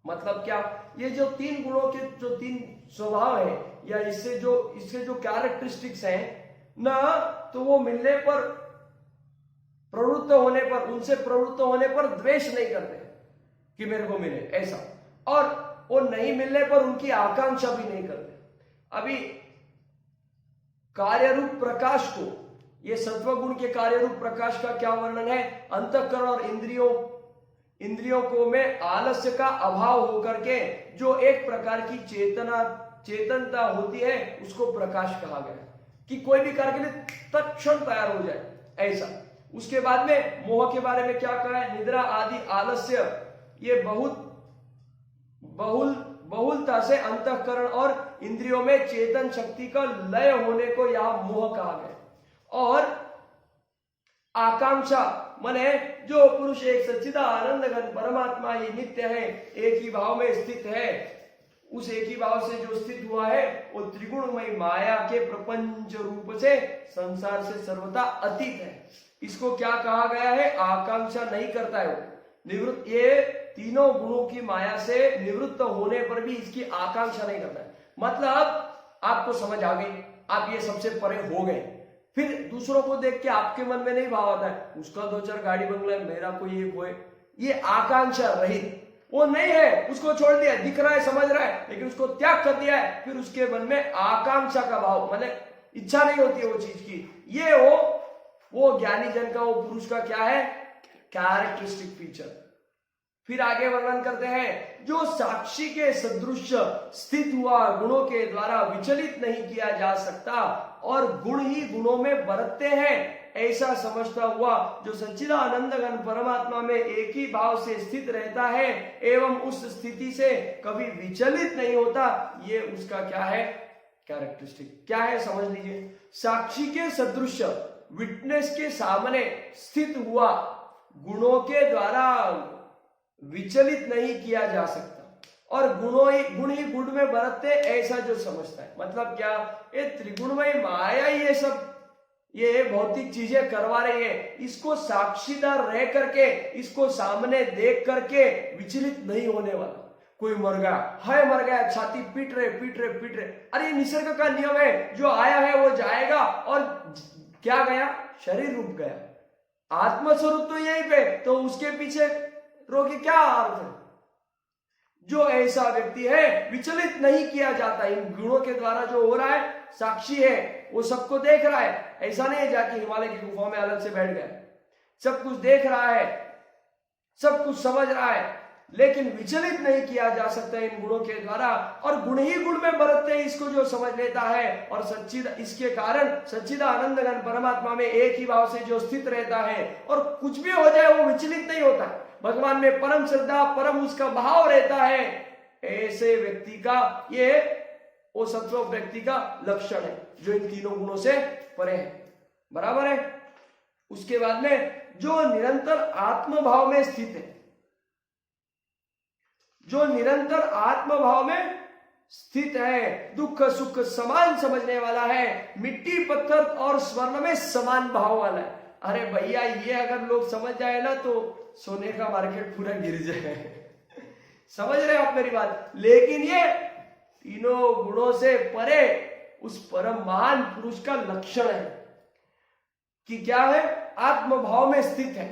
मतलब क्या, ये जो तीन गुणों के जो तीन स्वभाव है या इससे जो कैरेक्टरिस्टिक्स हैं ना, तो वो मिलने पर प्रवृत्त होने पर, उनसे प्रवृत्त होने पर द्वेष नहीं करते कि मेरे को मिले ऐसा, और वो नहीं मिलने पर उनकी आकांक्षा भी नहीं करते। अभी कार्य रूप प्रकाश को, ये सत्वगुण के कार्य रूप प्रकाश का क्या वर्णन है, अंतःकरण और इंद्रियों को में आलस्य का अभाव होकर के जो एक प्रकार की चेतनता होती है उसको प्रकाश कहा गया, कि कोई भी कार्य के लिए तत्क्षण तैयार हो जाए ऐसा। उसके बाद में मोह के बारे में क्या कहा है, निद्रा आदि आलस्य, ये बहुलता से अंतःकरण और इंद्रियों में चेतन शक्ति का लय होने को यहां मोह कहा गया। और आकांक्षा माने जो पुरुष एक सच्चिदानंद घन परमात्मा ही नित्य है, एक ही भाव में स्थित है, उस एक ही भाव से जो स्थित हुआ है वो त्रिगुणमय माया के प्रपंच रूप से संसार से सर्वथा अतीत है। इसको क्या कहा गया है, आकांक्षा नहीं करता है वो निवृत्त, ये तीनों गुणों की माया से निवृत्त होने पर भी इसकी आकांक्षा नहीं करता है। मतलब आपको समझ आ गई, आप ये सबसे परे हो गए, फिर दूसरों को देख के आपके मन में नहीं भाव आता है उसका 2-4 गाड़ी बंगला है, मेरा कोई एक होए, ये आकांक्षा रहित वो नहीं है, उसको छोड़ दिया, दिख रहा है समझ रहा है, लेकिन उसको त्याग कर दिया है, फिर उसके मन में आकांक्षा का भाव माने इच्छा नहीं होती है वो चीज की। ये वो ज्ञानी जन का, वो पुरुष का क्या है, कैरेक्टरिस्टिक फीचर। फिर आगे वर्णन करते हैं, जो साक्षी के सदृश स्थित हुआ, गुणों के द्वारा विचलित नहीं किया जा सकता और गुण ही गुणों में बरतते हैं, ऐसा समझता हुआ जो सच्चिदानंद घन परमात्मा में एक ही भाव से स्थित रहता है एवं उस स्थिति से कभी विचलित नहीं होता, ये उसका क्या है, कैरेक्टरिस्टिक। क्या है समझ लीजिए, साक्षी के सदृश, विटनेस के सामने स्थित हुआ, गुणों के द्वारा विचलित नहीं किया जा सकता और गुण ही गुण में बरतते, ऐसा जो समझता है। मतलब क्या, ये त्रिगुणमय माया ये सब ये भौतिक चीजें करवा रही है, इसको साक्षीदार रह करके, इसको सामने देख करके विचलित नहीं होने वाला। कोई मर गया, छाती पीट रहे, अरे निसर्ग का नियम है, जो आया है वो जाएगा, और क्या गया, शरीर रुक गया, आत्मस्वरूप तो यहीं पे, तो उसके पीछे रोके क्या अर्थ है? जो ऐसा व्यक्ति है विचलित नहीं किया जाता इन गुणों के द्वारा, जो हो रहा है साक्षी है, वो सबको देख रहा है। ऐसा नहीं है जाके हिमालय की गुफा में अलग से बैठ गया, सब कुछ देख रहा है, सब कुछ समझ रहा है, लेकिन विचलित नहीं किया जा सकता इन गुणों के द्वारा। और गुण ही गुण में बरतते इसको जो समझ लेता है, और इसके कारण सच्चिदानंद घन परमात्मा में एक ही भाव से जो स्थित रहता है, और कुछ भी हो जाए वो विचलित नहीं होता, भगवान में परम श्रद्धा, परम उसका भाव रहता है, ऐसे व्यक्ति का ये वो सत्व व्यक्ति का लक्षण है, जो इन तीनों गुणों से परे है। बराबर है। उसके बाद में जो निरंतर आत्मभाव में स्थित है, जो निरंतर आत्मभाव में स्थित है, दुख सुख समान समझने वाला है, मिट्टी पत्थर और स्वर्ण में समान भाव वाला है। अरे भैया, ये अगर लोग समझ जाए ना तो सोने का मार्केट पूरा गिर जाए। समझ रहे हो आप मेरी बात? लेकिन ये तीनों गुणों से परे उस परम महान पुरुष का लक्षण है कि क्या है? आत्मभाव में स्थित है,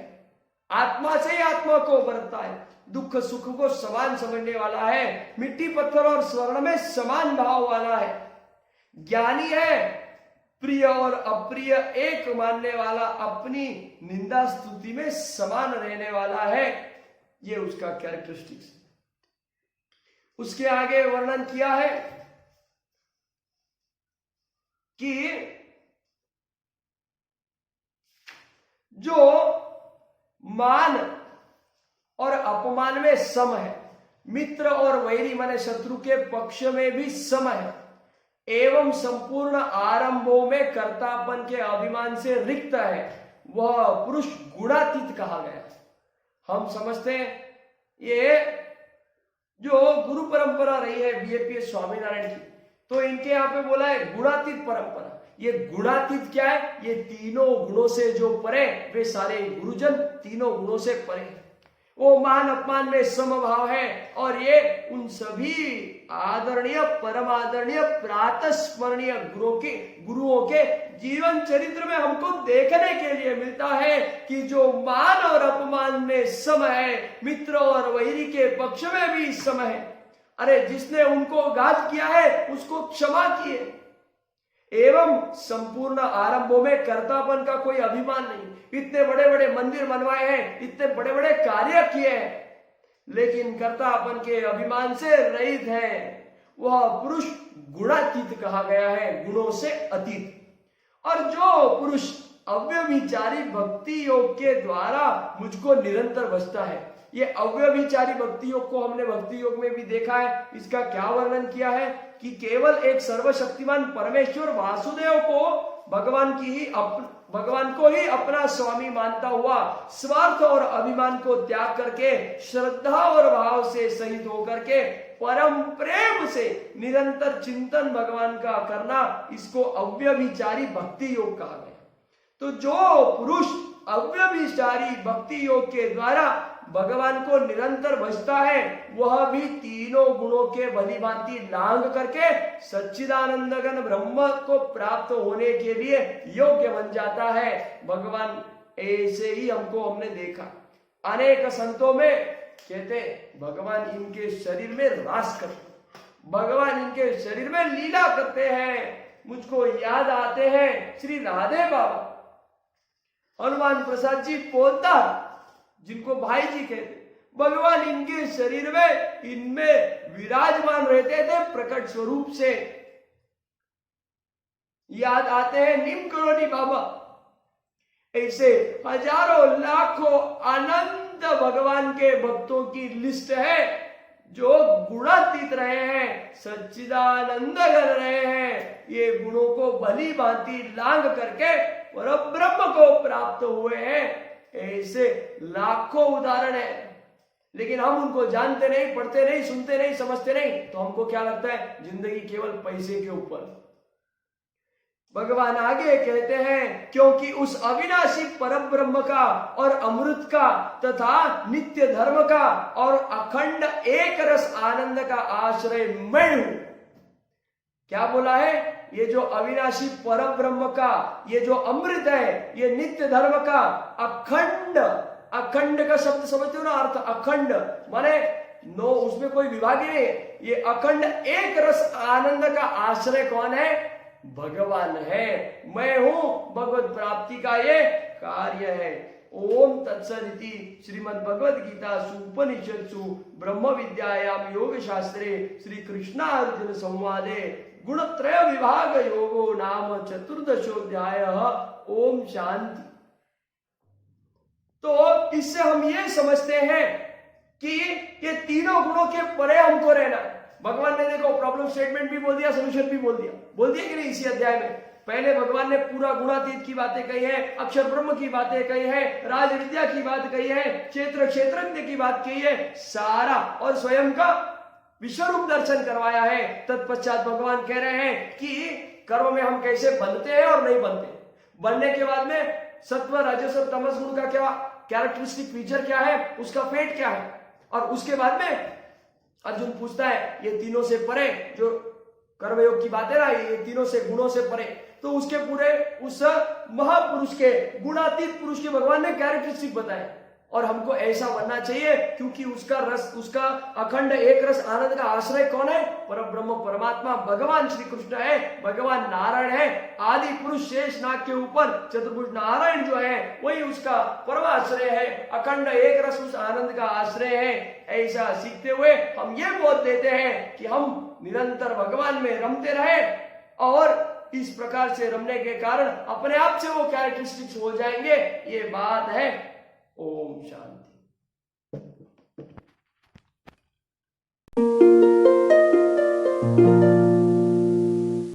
आत्मा से ही आत्मा को बरतता है, दुख सुख को समान समझने वाला है, मिट्टी पत्थर और स्वर्ण में समान भाव वाला है, ज्ञानी है, प्रिय और अप्रिय एक मानने वाला, अपनी निंदा स्तुति में समान रहने वाला है। ये उसका कैरेक्टरिस्टिक्स। उसके आगे वर्णन किया है कि जो मान और अपमान में सम है, मित्र और वैरी माने शत्रु के पक्ष में भी सम है, एवं संपूर्ण आरंभों में कर्तापन के अभिमान से रिक्त है, वह पुरुष गुणातीत कहा गया। हम समझते हैं ये जो गुरु परंपरा रही है बीएपीएस स्वामीनारायण की, तो इनके यहाँ पे बोला है गुणातीत परंपरा। ये गुणातीत क्या है? ये तीनों गुणों से जो परे, वे सारे गुरुजन तीनों गुणों से परे, वो मान अपमान में समभाव है, और ये उन सभी आदरणीय परम आदरणीय प्रातः स्मरणीय गुरुओं के जीवन चरित्र में हमको देखने के लिए मिलता है कि जो मान और अपमान में सम है, मित्र और वैरी के पक्ष में भी सम है। अरे जिसने उनको घात किया है उसको क्षमा किए, एवं संपूर्ण आरंभों में कर्तापन का कोई अभिमान नहीं। इतने बड़े बड़े मंदिर बनवाए हैं, इतने बड़े बड़े कार्य किए हैं, लेकिन कर्तापन के अभिमान से रहित है, वह पुरुष गुणातीत कहा गया है, गुणों से अतीत। और जो पुरुष अव्यभिचारी भक्ति योग के द्वारा मुझको निरंतर बचता है, ये अव्यभिचारी भक्ति योग को हमने भक्ति योग में भी देखा है। इसका क्या वर्णन किया है कि केवल एक सर्वशक्तिमान परमेश्वर वासुदेव को भगवान को ही अपना स्वामी मानता हुआ, स्वार्थ और अभिमान को त्याग करके श्रद्धा और भाव से सहित होकर के परम प्रेम से निरंतर चिंतन भगवान का करना, इसको अव्यभिचारी भक्ति योग कहा गया। तो जो पुरुष अव्यभिचारी भक्ति योग के द्वारा भगवान को निरंतर भजता है, वह भी तीनों गुणों के भली भांति लांघ करके सच्चिदानंद घन ब्रह्म को प्राप्त होने के लिए योग्य बन जाता है। भगवान ऐसे ही हमको हमने देखा अनेक संतों में, कहते भगवान इनके शरीर में रास करते, भगवान इनके शरीर में लीला करते हैं। मुझको याद आते हैं श्री राधे बाबा, हनुमान प्रसाद जी पोद्दार, जिनको भाई जी कहते, भगवान इनके शरीर में इनमें विराजमान रहते थे प्रकट स्वरूप से। याद आते हैं नीम करोली बाबा। ऐसे हजारों लाखों अनंत भगवान के भक्तों की लिस्ट है जो गुणातीत रहे हैं, सच्चिदानंद घन रहे हैं, ये गुणों को भली भांति लांघ करके परब्रह्म को प्राप्त हुए हैं। ऐसे लाखों उदाहरण है, लेकिन हम उनको जानते नहीं, पढ़ते नहीं, सुनते नहीं, समझते नहीं, तो हमको क्या लगता है जिंदगी केवल पैसे के ऊपर। भगवान आगे कहते हैं क्योंकि उस अविनाशी परब्रह्म का और अमृत का तथा नित्य धर्म का और अखंड एक रस आनंद का आश्रय मैं हूं। क्या बोला है? ये जो अविनाशी परम ब्रह्म का ये जो अमृत है, ये नित्य धर्म का अखंड, अखंड का शब्द समझते हो ना अर्थ, अखंड माने नो, उसमें कोई विभाग ही नहीं है। ये अखंड एक रस आनंद का आश्रय कौन है? भगवान है। मैं हूं, भगवत प्राप्ति का ये कार्य है। ओम तत्सदिति श्रीमद् भगवद गीता उपनिषत्सु ब्रह्म विद्यायाम योग शास्त्रे श्री कृष्णार्जुन संवादे गुणत्रय विभाग योगो नाम चतुर्दशोध्याय। ओम शांति। तो इससे हम ये समझते हैं कि ये तीनों गुणों के परे हमको रहना है। भगवान ने देखो प्रॉब्लम स्टेटमेंट भी बोल दिया, सोल्यूशन भी बोल दिया कि नहीं इसी अध्याय में। पहले भगवान ने पूरा गुणातीत की बातें कही है, अक्षर ब्रह्म की बातें कही है, राज विद्या की बात कही है, क्षेत्र क्षेत्रज्ञ की बात कही है, सारा और स्वयं का विश्वरूप दर्शन करवाया है। तत्पश्चात भगवान कह रहे हैं कि कर्म में हम कैसे बनते हैं और नहीं बनते। बनने के बाद में सत्व रजस और तमस गुण का क्या कैरेक्टरिस्टिक फीचर क्या है, उसका फेट क्या है, और उसके बाद में अर्जुन पूछता है ये तीनों से परे जो कर्मयोग की बात है ना, ये तीनों से गुणों से परे, तो उसके पूरे उस महापुरुष के गुणातीत पुरुष के भगवान ने कैरेक्टरिस्टिक बताए। और हमको ऐसा बनना चाहिए क्योंकि उसका रस, उसका अखंड एक रस आनंद का आश्रय कौन है? परम ब्रह्म परमात्मा भगवान श्री कृष्ण है, भगवान नारायण है। आदि पुरुष शेष नाग के ऊपर चतुर्भुज नारायण जो है वही उसका परम आश्रय है, अखंड एक रस उस आनंद का आश्रय है। ऐसा सीखते हुए हम ये बोध देते हैं कि हम निरंतर भगवान में रमते रहे, और इस प्रकार से रमने के कारण अपने आप से वो कैरेक्टरिस्टिक्स हो जाएंगे। ये बात है। ओम शांति।